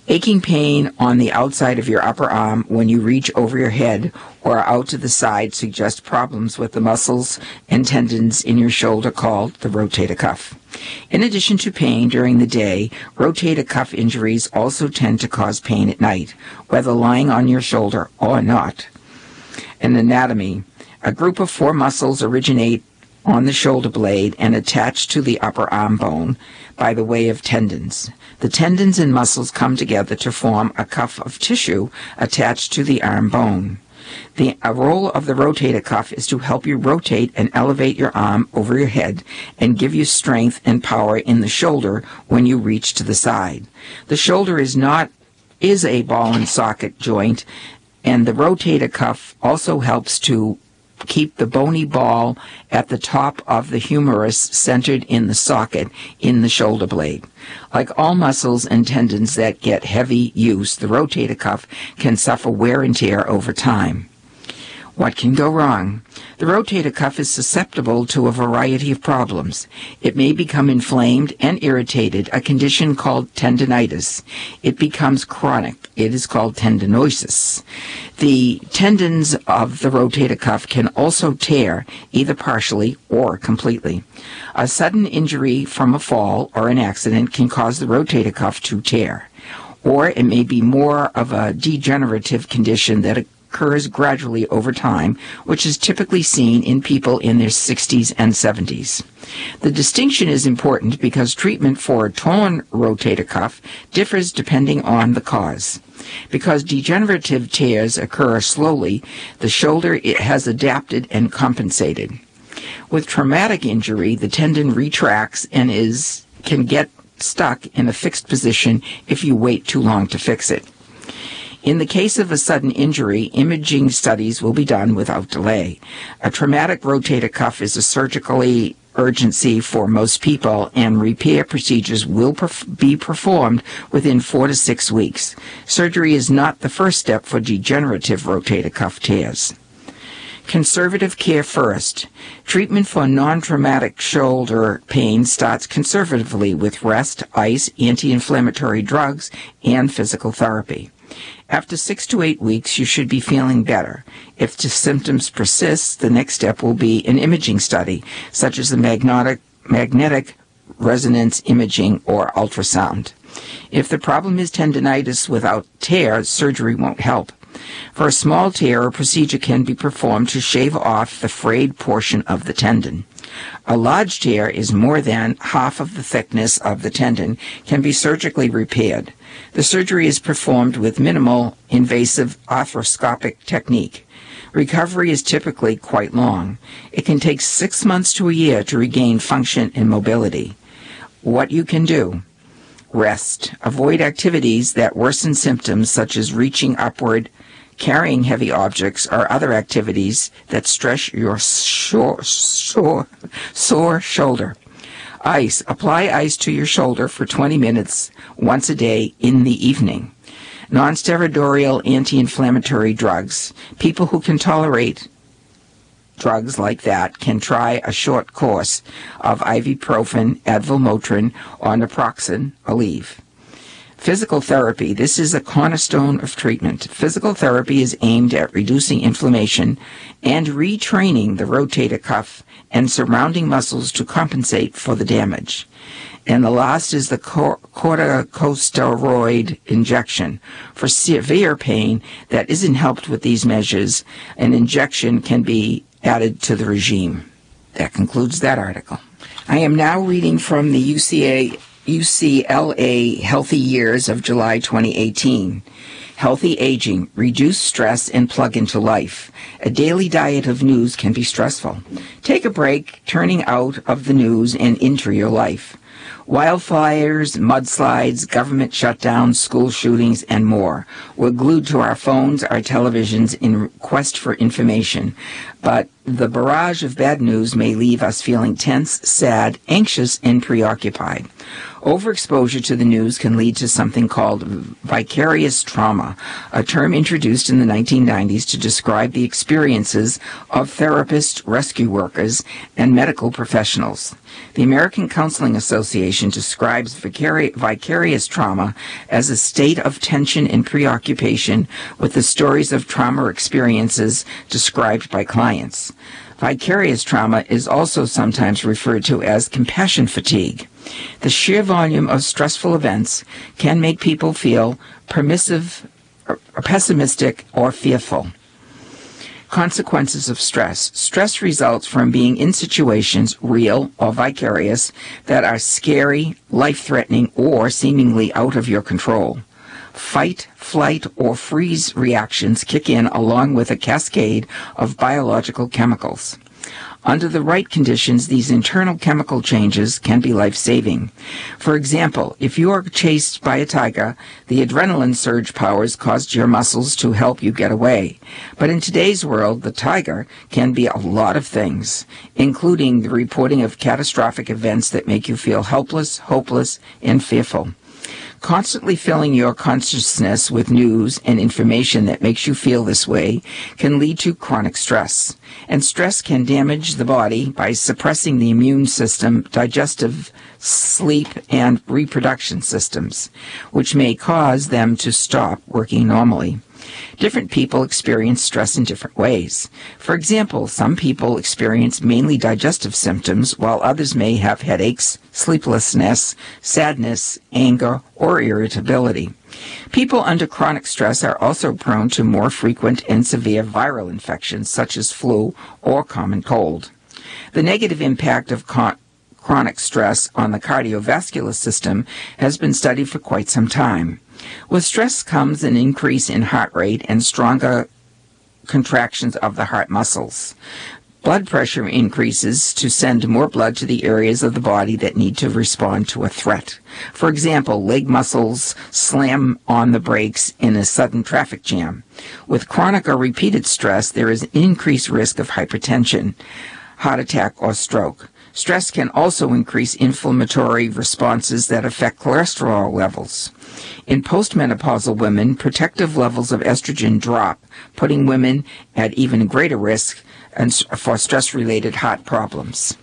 Aching pain on the outside of your upper arm when you reach over your head or out to the side suggests problems with the muscles and tendons in your shoulder called the rotator cuff. In addition to pain during the day, rotator cuff injuries also tend to cause pain at night, whether lying on your shoulder or not. An anatomy. A group of 4 muscles originate on the shoulder blade and attached to the upper arm bone by the way of tendons. The tendons and muscles come together to form a cuff of tissue attached to the arm bone. The role of the rotator cuff is to help you rotate and elevate your arm over your head and give you strength and power in the shoulder when you reach to the side. The shoulder is a ball and socket joint, and the rotator cuff also helps to keep the bony ball at the top of the humerus centered in the socket in the shoulder blade. Like all muscles and tendons that get heavy use, the rotator cuff can suffer wear and tear over time. What can go wrong? The rotator cuff is susceptible to a variety of problems. It may become inflamed and irritated, a condition called tendinitis. It becomes chronic. It is called tendinosis. The tendons of the rotator cuff can also tear, either partially or completely. A sudden injury from a fall or an accident can cause the rotator cuff to tear. Or it may be more of a degenerative condition that occurs gradually over time, which is typically seen in people in their 60s and 70s. The distinction is important because treatment for a torn rotator cuff differs depending on the cause. Because degenerative tears occur slowly, the shoulder has adapted and compensated. With traumatic injury, the tendon retracts and can get stuck in a fixed position if you wait too long to fix it. In the case of a sudden injury, imaging studies will be done without delay. A traumatic rotator cuff is a surgically urgency for most people, and repair procedures will be performed within 4 to 6 weeks. Surgery is not the first step for degenerative rotator cuff tears. Conservative care first. Treatment for non-traumatic shoulder pain starts conservatively with rest, ice, anti-inflammatory drugs, and physical therapy. After 6 to 8 weeks, you should be feeling better. If the symptoms persist, the next step will be an imaging study, such as the magnetic resonance imaging or ultrasound. If the problem is tendinitis without tear, surgery won't help. For a small tear, a procedure can be performed to shave off the frayed portion of the tendon. A large tear is more than half of the thickness of the tendon, can be surgically repaired. The surgery is performed with minimal invasive arthroscopic technique. Recovery is typically quite long. It can take 6 months to a year to regain function and mobility. What you can do: rest. Avoid activities that worsen symptoms such as reaching upward, carrying heavy objects, or other activities that stress your sore shoulder. Ice. Apply ice to your shoulder for 20 minutes once a day in the evening. Non-steroidal anti-inflammatory drugs. People who can tolerate drugs like that can try a short course of ibuprofen, Advil, Motrin, or naproxen, Aleve. Physical therapy. This is a cornerstone of treatment. Physical therapy is aimed at reducing inflammation and retraining the rotator cuff and surrounding muscles to compensate for the damage. And the last is the corticosteroid injection. For severe pain that isn't helped with these measures, an injection can be added to the regime. That concludes that article. I am now reading from the UCLA Healthy Years of July 2018. Healthy aging, reduce stress and plug into life. A daily diet of news can be stressful. Take a break, turning out of the news and into your life. Wildfires, mudslides, government shutdowns, school shootings, and more. We're glued to our phones, our televisions in quest for information. But the barrage of bad news may leave us feeling tense, sad, anxious, and preoccupied. Overexposure to the news can lead to something called vicarious trauma, a term introduced in the 1990s to describe the experiences of therapists, rescue workers, and medical professionals. The American Counseling Association describes vicarious trauma as a state of tension and preoccupation with the stories of trauma experiences described by clients. Vicarious trauma is also sometimes referred to as compassion fatigue. The sheer volume of stressful events can make people feel pessimistic, or fearful. Consequences of stress. Stress results from being in situations, real or vicarious, that are scary, life-threatening, or seemingly out of your control. Fight, flight, or freeze reactions kick in along with a cascade of biological chemicals. Under the right conditions, these internal chemical changes can be life-saving. For example, if you are chased by a tiger, the adrenaline surge powers cause your muscles to help you get away. But in today's world, the tiger can be a lot of things, including the reporting of catastrophic events that make you feel helpless, hopeless, and fearful. Constantly filling your consciousness with news and information that makes you feel this way can lead to chronic stress. And stress can damage the body by suppressing the immune system, digestive, sleep, and reproduction systems, which may cause them to stop working normally. Different people experience stress in different ways. For example, some people experience mainly digestive symptoms, while others may have headaches, sleeplessness, sadness, anger, or irritability. People under chronic stress are also prone to more frequent and severe viral infections, such as flu or common cold. The negative impact of chronic stress on the cardiovascular system has been studied for quite some time. With stress comes an increase in heart rate and stronger contractions of the heart muscles. Blood pressure increases to send more blood to the areas of the body that need to respond to a threat. For example, leg muscles slam on the brakes in a sudden traffic jam. With chronic or repeated stress, there is an increased risk of hypertension, heart attack, or stroke. Stress can also increase inflammatory responses that affect cholesterol levels. In postmenopausal women, protective levels of estrogen drop, putting women at even greater risk for stress-related heart problems.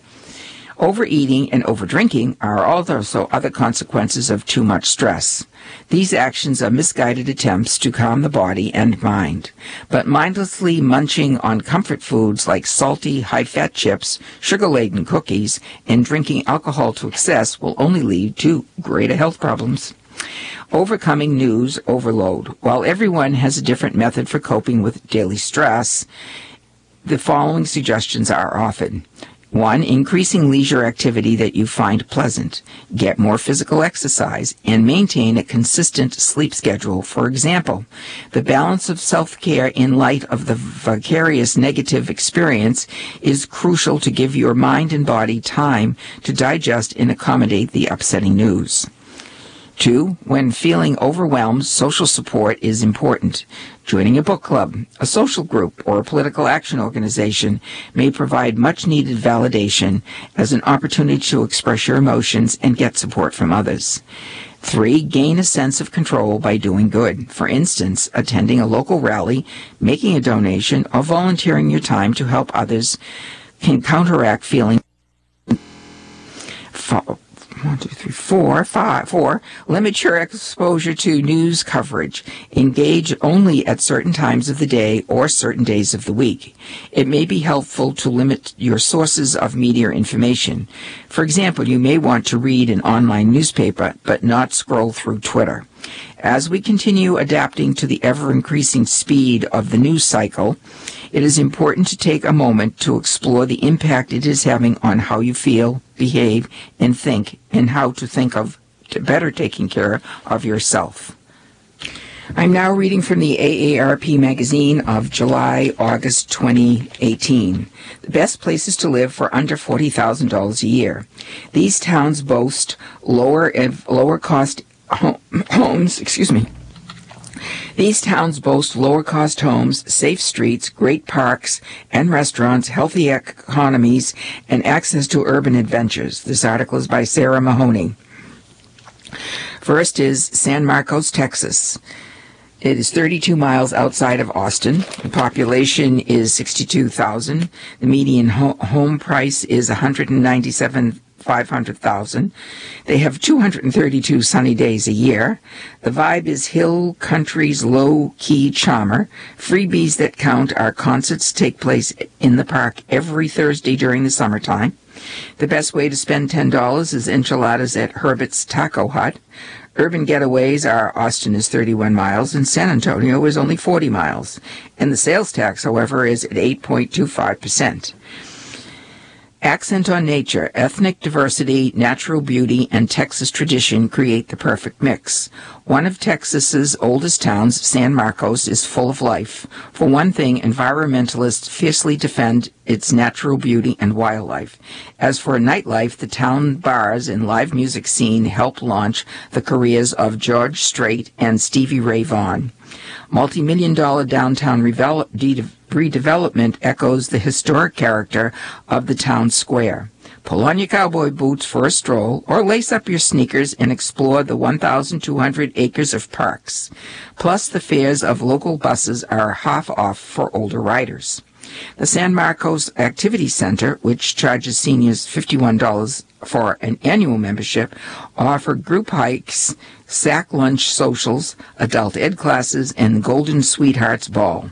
Overeating and overdrinking are also other consequences of too much stress. These actions are misguided attempts to calm the body and mind. But mindlessly munching on comfort foods like salty, high-fat chips, sugar-laden cookies, and drinking alcohol to excess will only lead to greater health problems. Overcoming news overload. While everyone has a different method for coping with daily stress, the following suggestions are offered. 1. Increasing leisure activity that you find pleasant. Get more physical exercise and maintain a consistent sleep schedule. For example, the balance of self-care in light of the vicarious negative experience is crucial to give your mind and body time to digest and accommodate the upsetting news. 2. When feeling overwhelmed, social support is important. Joining a book club, a social group, or a political action organization may provide much-needed validation as an opportunity to express your emotions and get support from others. 3. Gain a sense of control by doing good. For instance, attending a local rally, making a donation, or volunteering your time to help others can counteract feeling. 4. Limit your exposure to news coverage. Engage only at certain times of the day or certain days of the week. It may be helpful to limit your sources of media information. For example, you may want to read an online newspaper, but not scroll through Twitter. As we continue adapting to the ever-increasing speed of the news cycle, it is important to take a moment to explore the impact it is having on how you feel, behave, and think, and how to think of better taking care of yourself. I'm now reading from the AARP magazine of July-August 2018. The best places to live for under $40,000 a year. These towns boast lower cost homes, These towns boast lower-cost homes, safe streets, great parks and restaurants, healthy economies, and access to urban adventures. This article is by Sarah Mahoney. First is San Marcos, Texas. It is 32 miles outside of Austin. The population is 62,000. The median home price is $197,500. They have 232 sunny days a year. The vibe is hill country's low-key charmer. Freebies that count are concerts take place in the park every Thursday during the summertime. The best way to spend $10 is enchiladas at Herbert's Taco Hut. Urban getaways are Austin is 31 miles and San Antonio is only 40 miles. And the sales tax, however, is at 8.25%. Accent on nature, ethnic diversity, natural beauty, and Texas tradition create the perfect mix. One of Texas's oldest towns, San Marcos, is full of life. For one thing, environmentalists fiercely defend its natural beauty and wildlife. As for nightlife, the town bars and live music scene helped launch the careers of George Strait and Stevie Ray Vaughan. Multi-million-dollar downtown redevelopment echoes the historic character of the town square. Pull on your cowboy boots for a stroll, or lace up your sneakers and explore the 1,200 acres of parks. Plus, the fares of local buses are half off for older riders. The San Marcos Activity Center, which charges seniors $51 for an annual membership, offer group hikes, sack lunch socials, adult ed classes, and Golden Sweethearts Ball.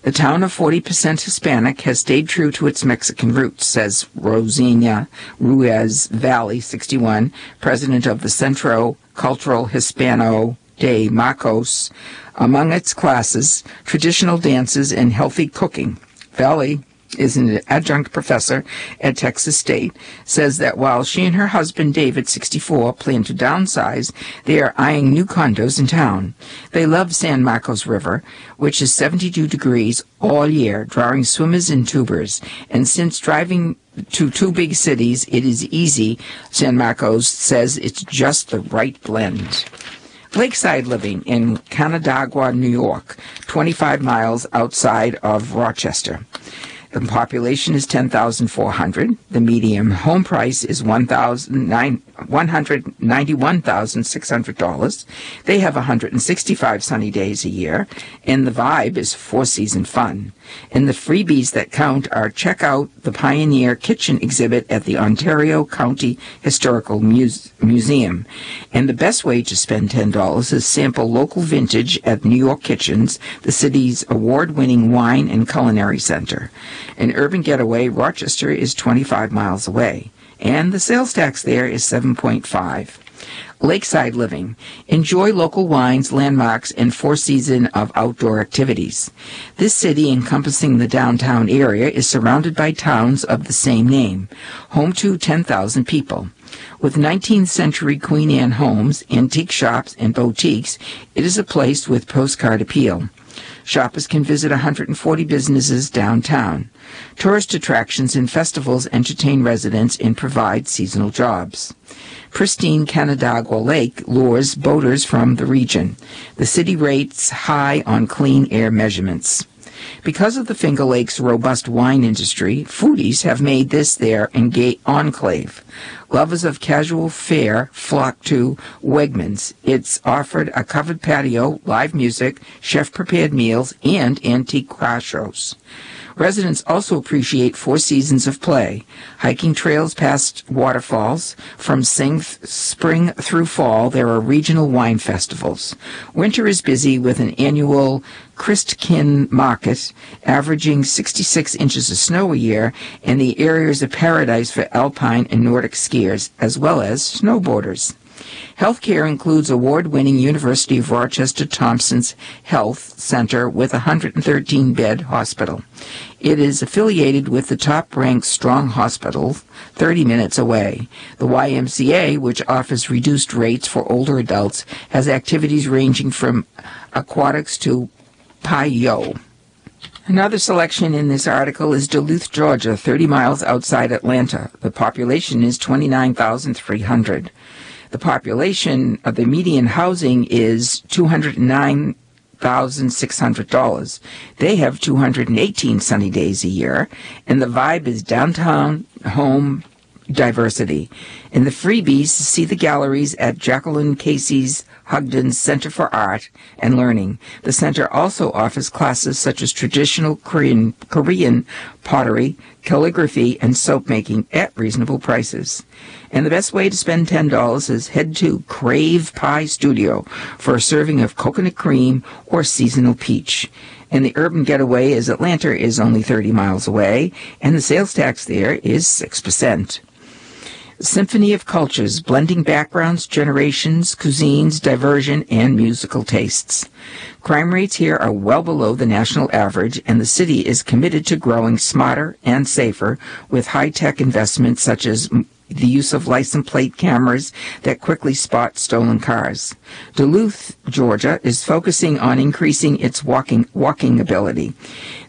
The town of 40% Hispanic has stayed true to its Mexican roots, says Rosina Ruiz Valley, 61, president of the Centro Cultural Hispano de Marcos. Among its classes, traditional dances and healthy cooking. Valley is an adjunct professor at Texas State, says that while she and her husband, David, 64, plan to downsize, they are eyeing new condos in town. They love San Marcos River, which is 72 degrees all year, drawing swimmers and tubers. And since driving to two big cities, it is easy, San Marcos says it's just the right blend. Lakeside living in Canandaigua, New York, 25 miles outside of Rochester. The population is 10,400. The median home price is $191,600. They have 165 sunny days a year, and the vibe is four-season fun. And the freebies that count are check out the Pioneer Kitchen exhibit at the Ontario County Historical Museum. And the best way to spend $10 is sample local vintage at New York Kitchens, the city's award-winning wine and culinary center. An urban getaway, Rochester is 25 miles away, and the sales tax there is 7.5. Lakeside living. Enjoy local wines, landmarks, and four-season of outdoor activities. This city, encompassing the downtown area, is surrounded by towns of the same name, home to 10,000 people. With 19th century Queen Anne homes, antique shops, and boutiques, it is a place with postcard appeal. Shoppers can visit 140 businesses downtown. Tourist attractions and festivals entertain residents and provide seasonal jobs. Pristine Canandaigua Lake lures boaters from the region. The city rates high on clean air measurements. Because of the Finger Lakes' robust wine industry, foodies have made this their enclave. Lovers of casual fare flock to Wegmans. It's offered a covered patio, live music, chef-prepared meals, and antique car shows. Residents also appreciate 4 seasons of play, hiking trails past waterfalls. From spring through fall, there are regional wine festivals. Winter is busy with an annual Christkin market, averaging 66 inches of snow a year, and the area is a paradise for alpine and Nordic skiers, as well as snowboarders. Healthcare includes award-winning University of Rochester Thompson's Health Center with a 113-bed hospital. It is affiliated with the top-ranked Strong Hospital, 30 minutes away. The YMCA, which offers reduced rates for older adults, has activities ranging from aquatics to Pai-Yo. Another selection in this article is Duluth, Georgia, 30 miles outside Atlanta. The population is 29,300. The population of the median housing is $209,600. They have 218 sunny days a year, and the vibe is downtown home diversity. In the freebies, see the galleries at Jacqueline Casey's Hugden's Center for Art and Learning. The center also offers classes such as traditional Korean pottery, calligraphy, and soap making at reasonable prices. And the best way to spend $10 is head to Crave Pie Studio for a serving of coconut cream or seasonal peach. And the urban getaway is Atlanta is only 30 miles away, and the sales tax there is 6%. Symphony of cultures, blending backgrounds, generations, cuisines, diversion, and musical tastes. Crime rates here are well below the national average, and the city is committed to growing smarter and safer with high-tech investments such as the use of license plate cameras that quickly spot stolen cars. Duluth, Georgia, is focusing on increasing its walking ability.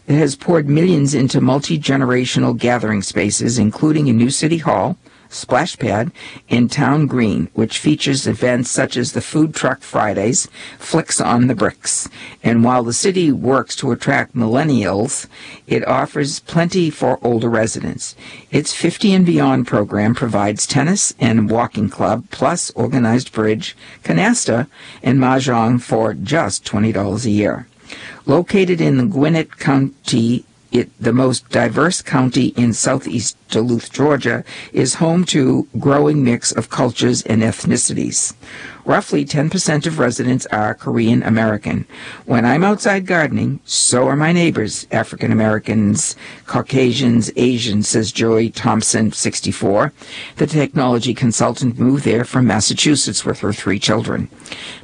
It has poured millions into multi-generational gathering spaces, including a new city hall, splash pad, and Town Green, which features events such as the Food Truck Fridays, Flicks on the Bricks. And while the city works to attract millennials, it offers plenty for older residents. Its 50 and Beyond program provides tennis and walking club, plus organized bridge, canasta, and mahjong for just $20 a year. Located in Gwinnett County, the most diverse county in southeast Duluth, Georgia, is home to a growing mix of cultures and ethnicities. Roughly 10% of residents are Korean American. When I'm outside gardening, so are my neighbors, African Americans, Caucasians, Asians, says Joy Thompson, 64. The technology consultant moved there from Massachusetts with her 3 children.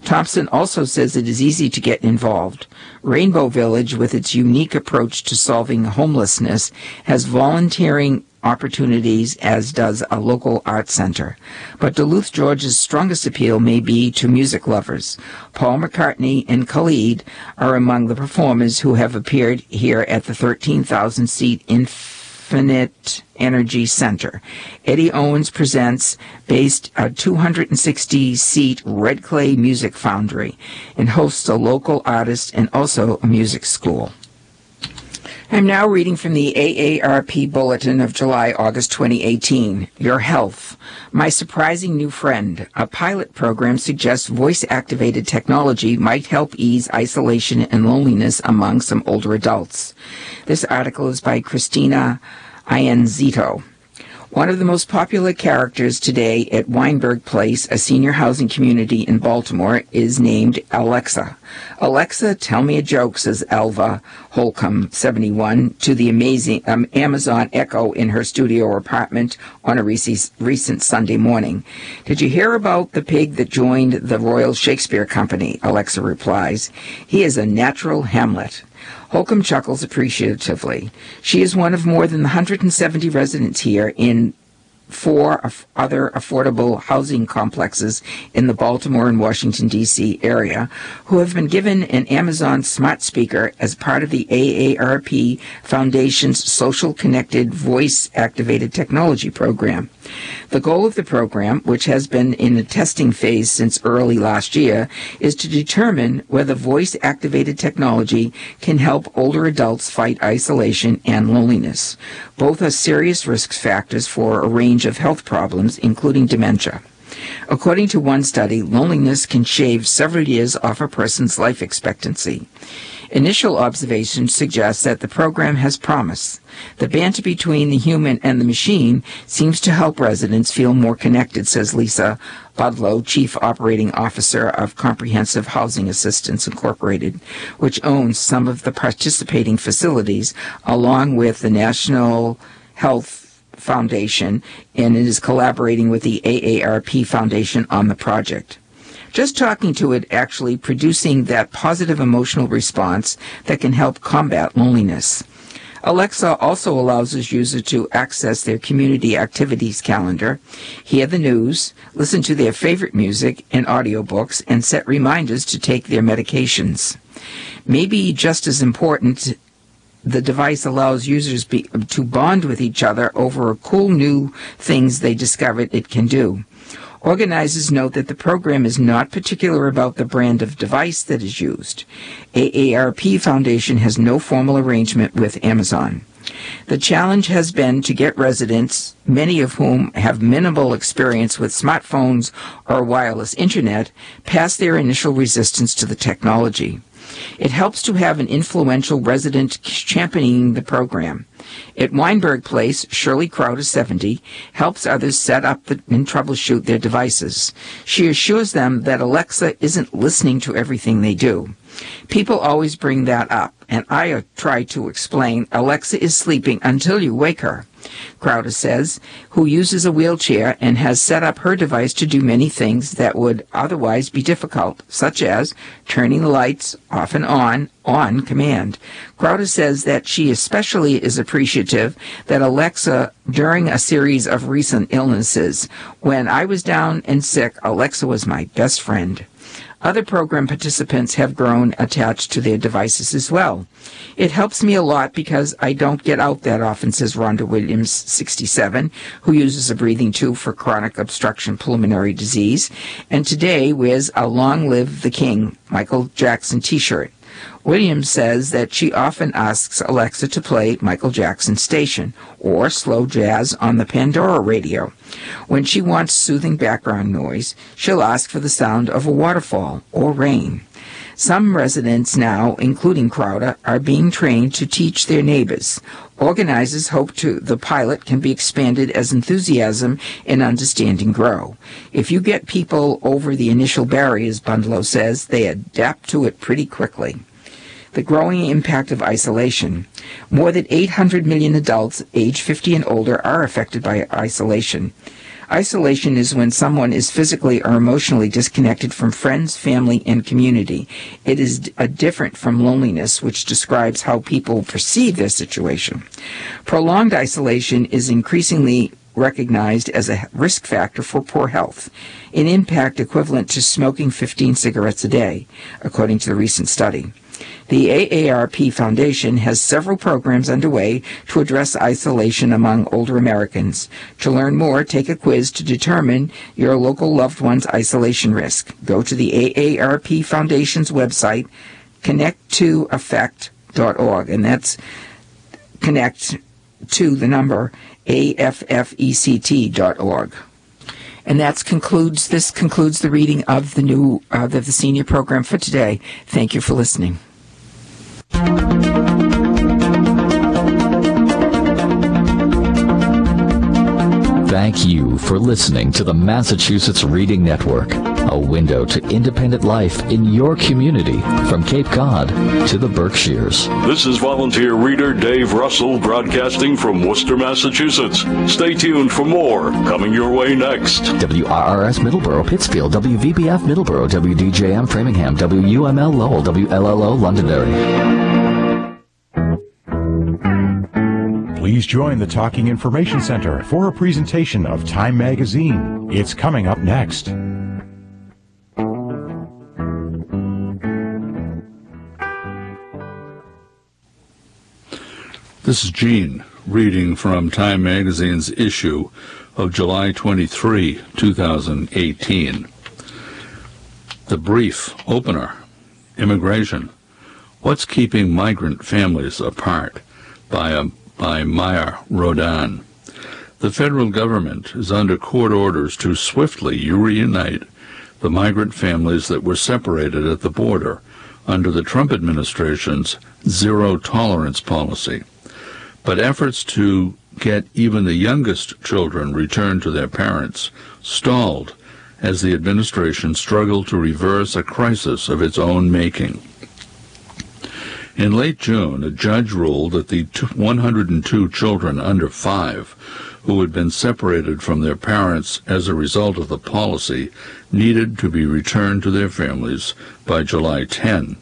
Thompson also says it is easy to get involved. Rainbow Village, with its unique approach to solving homelessness, has volunteering opportunities, as does a local art center. But Duluth, Georgia's strongest appeal may be to music lovers. Paul McCartney and Khalid are among the performers who have appeared here at the 13,000-seat Infinite Energy Center. Eddie Owens presents, based a 260-seat Red Clay Music Foundry, and hosts a local artist and also a music school. I'm now reading from the AARP Bulletin of July-August 2018. Your Health. My Surprising New Friend. A pilot program suggests voice-activated technology might help ease isolation and loneliness among some older adults. This article is by Christina Ianzito. One of the most popular characters today at Weinberg Place, a senior housing community in Baltimore, is named Alexa. Alexa, tell me a joke, says Alva Holcomb, 71, to the amazing Amazon Echo in her studio apartment on a recent Sunday morning. Did you hear about the pig that joined the Royal Shakespeare Company? Alexa replies. He is a natural Hamlet. Holcomb chuckles appreciatively. She is one of more than 170 residents here in 4 other affordable housing complexes in the Baltimore and Washington, D.C. area who have been given an Amazon smart speaker as part of the AARP Foundation's Social Connected Voice-Activated Technology program. The goal of the program, which has been in a testing phase since early last year, is to determine whether voice-activated technology can help older adults fight isolation and loneliness. Both are serious risk factors for a range of health problems, including dementia. According to one study, loneliness can shave several years off a person's life expectancy. Initial observations suggest that the program has promise. The banter between the human and the machine seems to help residents feel more connected, says Lisa Budlow, Chief Operating Officer of Comprehensive Housing Assistance Incorporated, which owns some of the participating facilities, along with the National Health Foundation, and it is collaborating with the AARP Foundation on the project. Just talking to it actually producing that positive emotional response that can help combat loneliness. Alexa also allows its user to access their community activities calendar, hear the news, listen to their favorite music and audiobooks, and set reminders to take their medications. Maybe just as important, the device allows users to bond with each other over cool new things they discovered it can do. Organizers note that the program is not particular about the brand of device that is used. AARP Foundation has no formal arrangement with Amazon. The challenge has been to get residents, many of whom have minimal experience with smartphones or wireless internet, past their initial resistance to the technology. It helps to have an influential resident championing the program. At Weinberg Place, Shirley Crowder, 70, helps others set up and troubleshoot their devices. She assures them that Alexa isn't listening to everything they do. People always bring that up, and I try to explain Alexa is sleeping until you wake her, Crowder says, who uses a wheelchair and has set up her device to do many things that would otherwise be difficult, such as turning the lights off and on command. Crowder says that she especially is appreciative that Alexa, during a series of recent illnesses, when I was down and sick, Alexa was my best friend. Other program participants have grown attached to their devices as well. It helps me a lot because I don't get out that often, says Rhonda Williams, 67, who uses a breathing tube for chronic obstruction pulmonary disease, and today wears a Long Live the King Michael Jackson t-shirt. Williams says that she often asks Alexa to play Michael Jackson's Station or slow jazz on the Pandora radio. When she wants soothing background noise, she'll ask for the sound of a waterfall or rain. Some residents now, including Crowder, are being trained to teach their neighbors. Organizers hope the pilot can be expanded as enthusiasm and understanding grow. If you get people over the initial barriers, Bundlow says, they adapt to it pretty quickly. The growing impact of isolation. More than 800 million adults age 50 and older are affected by isolation. Isolation is when someone is physically or emotionally disconnected from friends, family, and community. It is different from loneliness, which describes how people perceive their situation. Prolonged isolation is increasingly recognized as a risk factor for poor health, an impact equivalent to smoking 15 cigarettes a day, according to the recent study. The AARP Foundation has several programs underway to address isolation among older Americans. To learn more, take a quiz to determine your local loved one's isolation risk. Go to the AARP Foundation's website, connect2affect.org, and that's connect to the number AFFECT.org. And this concludes the reading of the senior program for today. Thank you for listening.
Thank you for listening to the Massachusetts Reading Network, a window to independent life in your community from Cape Cod to the Berkshires.
This is volunteer reader Dave Russell broadcasting from Worcester, Massachusetts. Stay tuned for more coming your way next.
WRRS Middleborough, Pittsfield, WVBF Middleborough, WDJM Framingham, WUML Lowell, WLLO Londonderry.
Please join the Talking Information Center for a presentation of Time Magazine. It's coming up next.
This is Gene reading from Time Magazine's issue of July 23, 2018. The brief opener, Immigration. What's Keeping Migrant Families Apart? By Maya Rodan. The federal government is under court orders to swiftly reunite the migrant families that were separated at the border under the Trump administration's zero-tolerance policy. But efforts to get even the youngest children returned to their parents stalled as the administration struggled to reverse a crisis of its own making. In late June, a judge ruled that the 102 children under 5 who had been separated from their parents as a result of the policy needed to be returned to their families by July 10.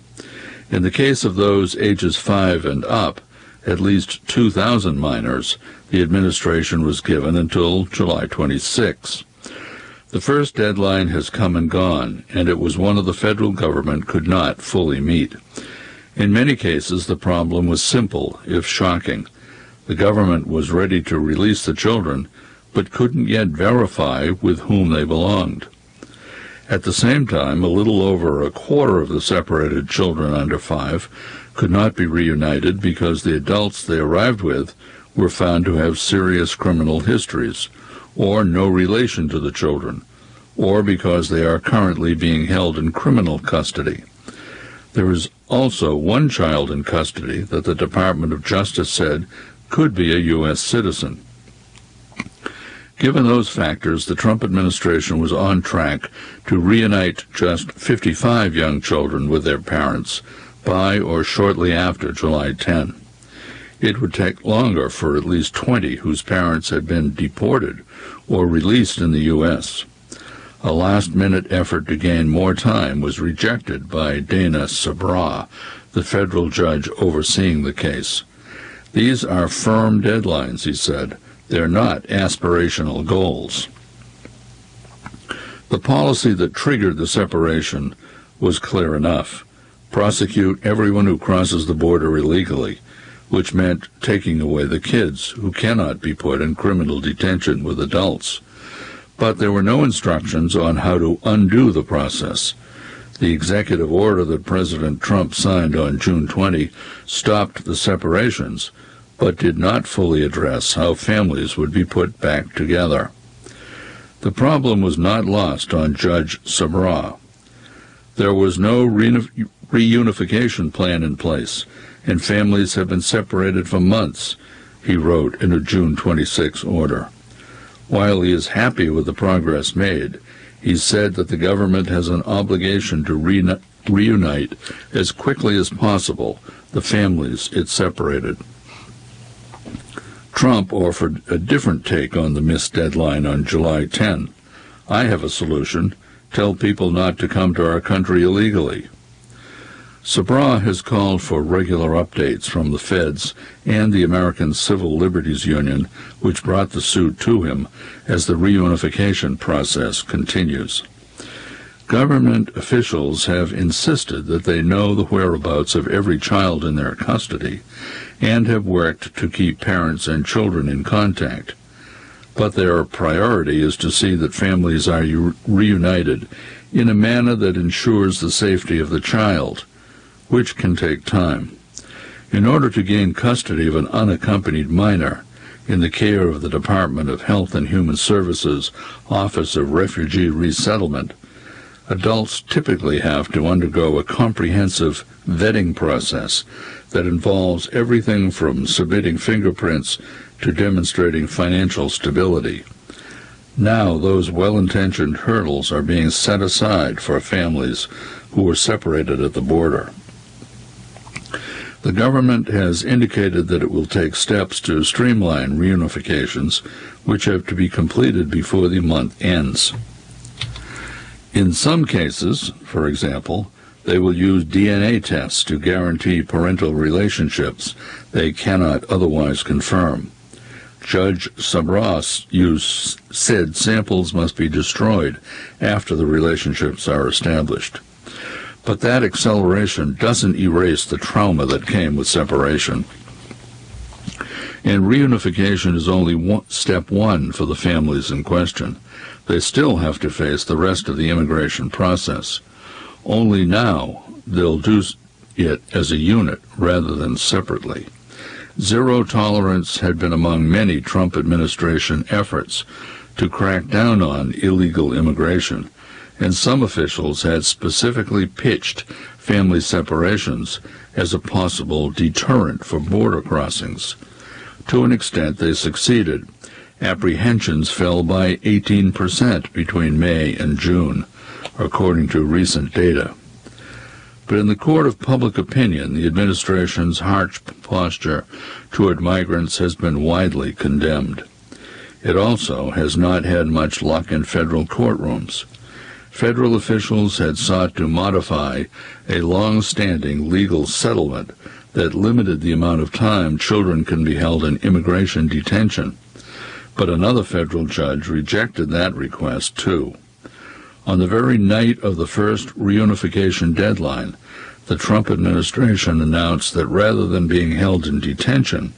In the case of those ages 5 and up, at least 2,000 minors, the administration was given until July 26. The first deadline has come and gone, and it was one the federal government could not fully meet. In many cases, the problem was simple, if shocking. The government was ready to release the children, but couldn't yet verify with whom they belonged. At the same time, a little over a quarter of the separated children under 5 could not be reunited because the adults they arrived with were found to have serious criminal histories, or no relation to the children, or because they are currently being held in criminal custody. There is also one child in custody that the Department of Justice said could be a U.S. citizen. Given those factors, the Trump administration was on track to reunite just 55 young children with their parents by or shortly after July 10. It would take longer for at least 20 whose parents had been deported or released in the U.S. A last-minute effort to gain more time was rejected by Dana Sabra, the federal judge overseeing the case. These are firm deadlines, he said. They're not aspirational goals. The policy that triggered the separation was clear enough. Prosecute everyone who crosses the border illegally, which meant taking away the kids who cannot be put in criminal detention with adults. But there were no instructions on how to undo the process. The executive order that President Trump signed on June 20 stopped the separations, but did not fully address how families would be put back together. The problem was not lost on Judge Sabra. There was no reunification plan in place, and families have been separated for months, he wrote in a June 26 order. While he is happy with the progress made, he said that the government has an obligation to reunite as quickly as possible the families it separated. Trump offered a different take on the missed deadline on July 10. I have a solution. Tell people not to come to our country illegally. Sabra has called for regular updates from the feds and the American Civil Liberties Union, which brought the suit to him as the reunification process continues. Government officials have insisted that they know the whereabouts of every child in their custody and have worked to keep parents and children in contact. But their priority is to see that families are reunited in a manner that ensures the safety of the child, which can take time. In order to gain custody of an unaccompanied minor in the care of the Department of Health and Human Services Office of Refugee Resettlement, adults typically have to undergo a comprehensive vetting process that involves everything from submitting fingerprints to demonstrating financial stability. Now those well-intentioned hurdles are being set aside for families who were separated at the border. The government has indicated that it will take steps to streamline reunifications, which have to be completed before the month ends. In some cases, for example, they will use DNA tests to guarantee parental relationships they cannot otherwise confirm. Judge Sabra said samples must be destroyed after the relationships are established. But that acceleration doesn't erase the trauma that came with separation. And reunification is only step one for the families in question. They still have to face the rest of the immigration process. Only now they'll do it as a unit rather than separately. Zero tolerance had been among many Trump administration efforts to crack down on illegal immigration, and some officials had specifically pitched family separations as a possible deterrent for border crossings. To an extent, they succeeded. Apprehensions fell by 18% between May and June, according to recent data. But in the court of public opinion, the administration's harsh posture toward migrants has been widely condemned. It also has not had much luck in federal courtrooms. Federal officials had sought to modify a long-standing legal settlement that limited the amount of time children can be held in immigration detention, but another federal judge rejected that request too. On the very night of the first reunification deadline, the Trump administration announced that rather than being held in detention,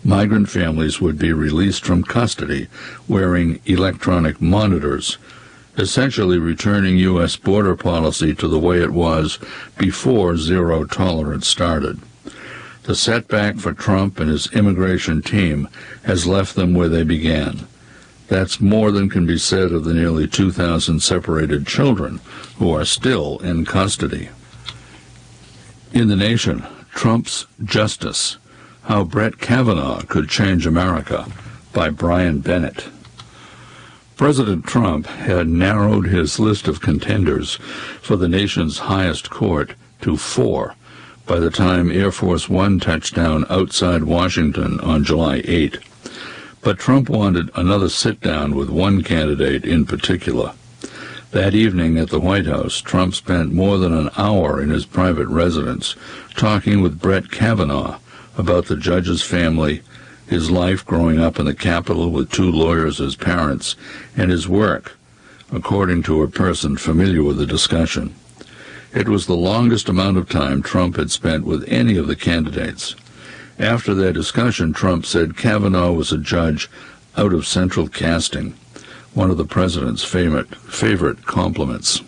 migrant families would be released from custody wearing electronic monitors, essentially returning U.S. border policy to the way it was before zero tolerance started. The setback for Trump and his immigration team has left them where they began. That's more than can be said of the nearly 2,000 separated children who are still in custody. In the Nation, Trump's Justice, How Brett Kavanaugh Could Change America, by Brian Bennett. President Trump had narrowed his list of contenders for the nation's highest court to 4 by the time Air Force One touched down outside Washington on July 8. But Trump wanted another sit-down with one candidate in particular. That evening at the White House, Trump spent more than an hour in his private residence talking with Brett Kavanaugh about the judge's family, his life growing up in the Capitol with 2 lawyers as parents, and his work, according to a person familiar with the discussion. It was the longest amount of time Trump had spent with any of the candidates. After their discussion, Trump said Kavanaugh was a judge out of central casting, one of the president's favorite compliments.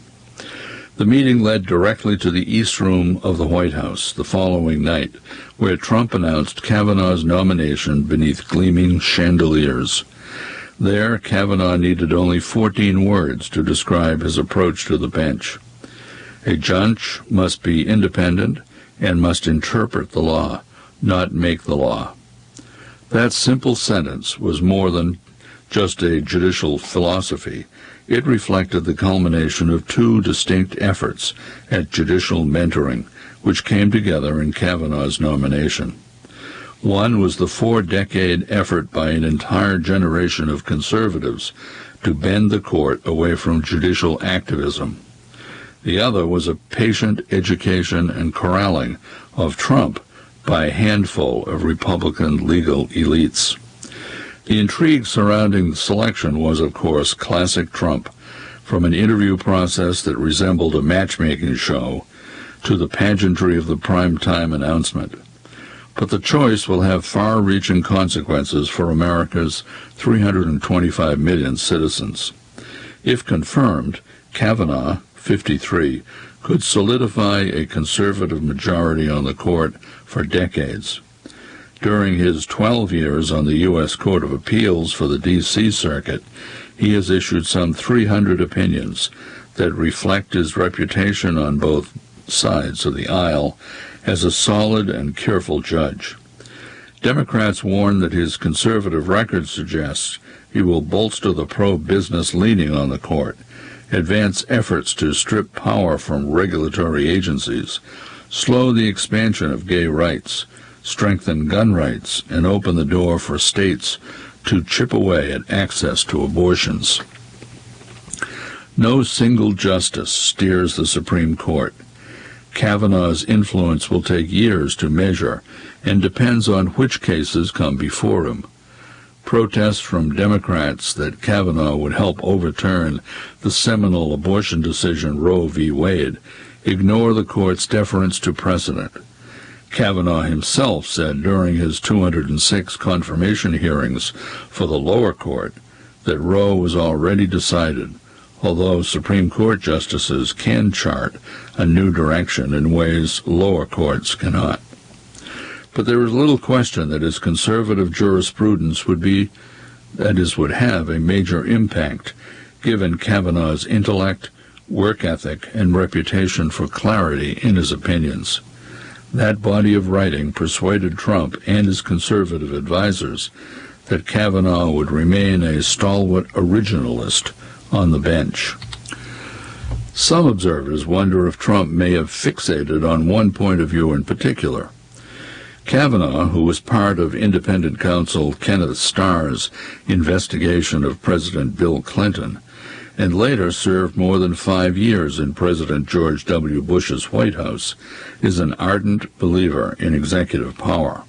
The meeting led directly to the East Room of the White House the following night, where Trump announced Kavanaugh's nomination beneath gleaming chandeliers. There, Kavanaugh needed only 14 words to describe his approach to the bench. A judge must be independent and must interpret the law, not make the law. That simple sentence was more than just a judicial philosophy. It reflected the culmination of two distinct efforts at judicial mentoring, which came together in Kavanaugh's nomination. One was the 4-decade effort by an entire generation of conservatives to bend the court away from judicial activism. The other was a patient education and corralling of Trump by a handful of Republican legal elites. The intrigue surrounding the selection was, of course, classic Trump, from an interview process that resembled a matchmaking show to the pageantry of the primetime announcement. But the choice will have far-reaching consequences for America's 325 million citizens. If confirmed, Kavanaugh, 53, could solidify a conservative majority on the court for decades. During his 12 years on the U.S. Court of Appeals for the D.C. Circuit, he has issued some 300 opinions that reflect his reputation on both sides of the aisle as a solid and careful judge. Democrats warn that his conservative record suggests he will bolster the pro-business leaning on the court, advance efforts to strip power from regulatory agencies, slow the expansion of gay rights, strengthen gun rights, and open the door for states to chip away at access to abortions. No single justice steers the Supreme Court. Kavanaugh's influence will take years to measure and depends on which cases come before him. Protests from Democrats that Kavanaugh would help overturn the seminal abortion decision Roe v. Wade ignore the court's deference to precedent. Kavanaugh himself said during his 206 confirmation hearings for the lower court that Roe was already decided, although Supreme Court justices can chart a new direction in ways lower courts cannot. But there is little question that his conservative jurisprudence would have a major impact, given Kavanaugh's intellect, work ethic, and reputation for clarity in his opinions. That body of writing persuaded Trump and his conservative advisers that Kavanaugh would remain a stalwart originalist on the bench. Some observers wonder if Trump may have fixated on one point of view in particular. Kavanaugh, who was part of independent counsel Kenneth Starr's investigation of President Bill Clinton, and later served more than 5 years in President George W. Bush's White House, is an ardent believer in executive power.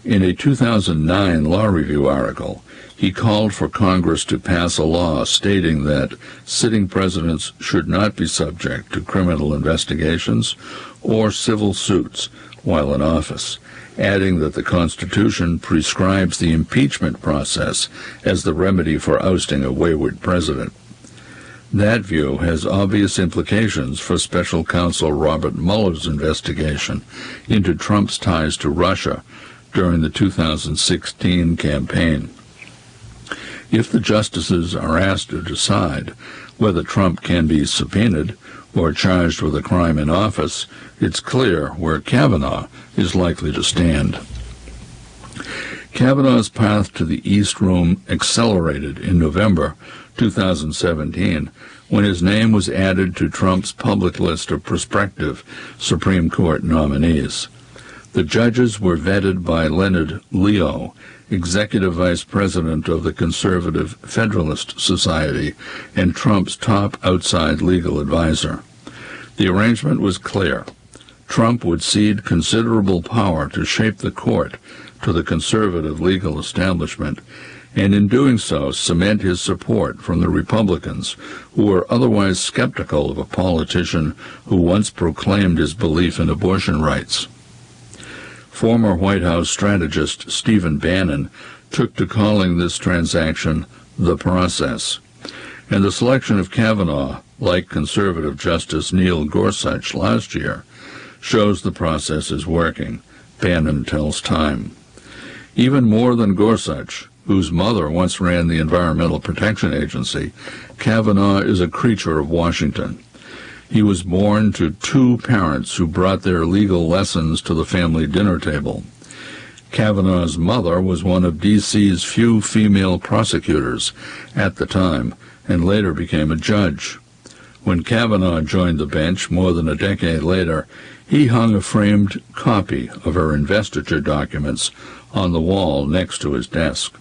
In a 2009 Law Review article, he called for Congress to pass a law stating that sitting presidents should not be subject to criminal investigations or civil suits while in office, adding that the Constitution prescribes the impeachment process as the remedy for ousting a wayward president. That view has obvious implications for Special Counsel Robert Mueller's investigation into Trump's ties to Russia during the 2016 campaign. If the justices are asked to decide whether Trump can be subpoenaed or charged with a crime in office, it's clear where Kavanaugh is likely to stand. Kavanaugh's path to the East Room accelerated in November 2017 when his name was added to Trump's public list of prospective Supreme Court nominees. The judges were vetted by Leonard Leo, Executive Vice President of the Conservative Federalist Society and Trump's top outside legal advisor. The arrangement was clear. Trump would cede considerable power to shape the court to the conservative legal establishment, and in doing so cement his support from the Republicans who were otherwise skeptical of a politician who once proclaimed his belief in abortion rights. Former White House strategist Sgt Gannon took to calling this transaction the process, and the selection of Kavanaugh like conservative Justice Neil Gorsuch last year, shows the process is working, Bannon tells Time. Even more than Gorsuch, whose mother once ran the Environmental Protection Agency, Kavanaugh is a creature of Washington. He was born to two parents who brought their legal lessons to the family dinner table. Kavanaugh's mother was one of D.C.'s few female prosecutors at the time, and later became a judge. When Kavanaugh joined the bench more than a decade later, he hung a framed copy of her investiture documents on the wall next to his desk.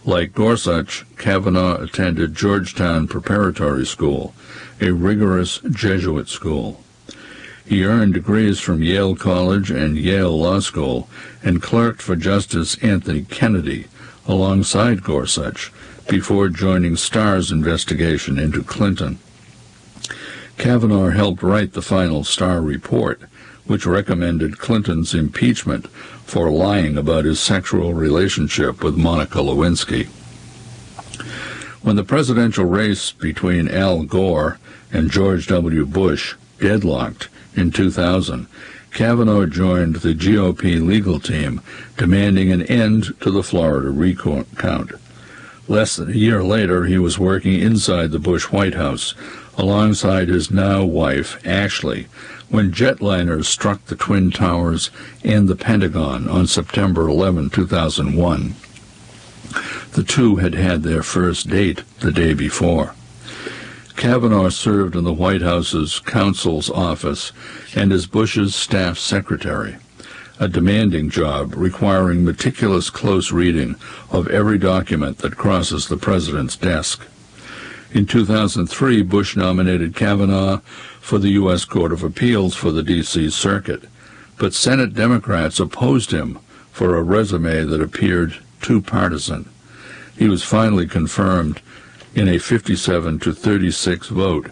Like Gorsuch, Kavanaugh attended Georgetown Preparatory School, a rigorous Jesuit school. He earned degrees from Yale College and Yale Law School and clerked for Justice Anthony Kennedy alongside Gorsuch before joining Starr's investigation into Clinton. Kavanaugh helped write the final Starr report, which recommended Clinton's impeachment for lying about his sexual relationship with Monica Lewinsky. When the presidential race between Al Gore and George W. Bush deadlocked in 2000, Kavanaugh joined the GOP legal team, demanding an end to the Florida recount. Less than a year later, he was working inside the Bush White House, alongside his now wife, Ashley, when jetliners struck the Twin Towers and the Pentagon on September 11, 2001. The two had had their first date the day before. Kavanaugh served in the White House's counsel's office and as Bush's staff secretary, a demanding job requiring meticulous close reading of every document that crosses the president's desk. In 2003, Bush nominated Kavanaugh for the U.S. Court of Appeals for the D.C. Circuit, but Senate Democrats opposed him for a resume that appeared too partisan. He was finally confirmed in a 57-36 vote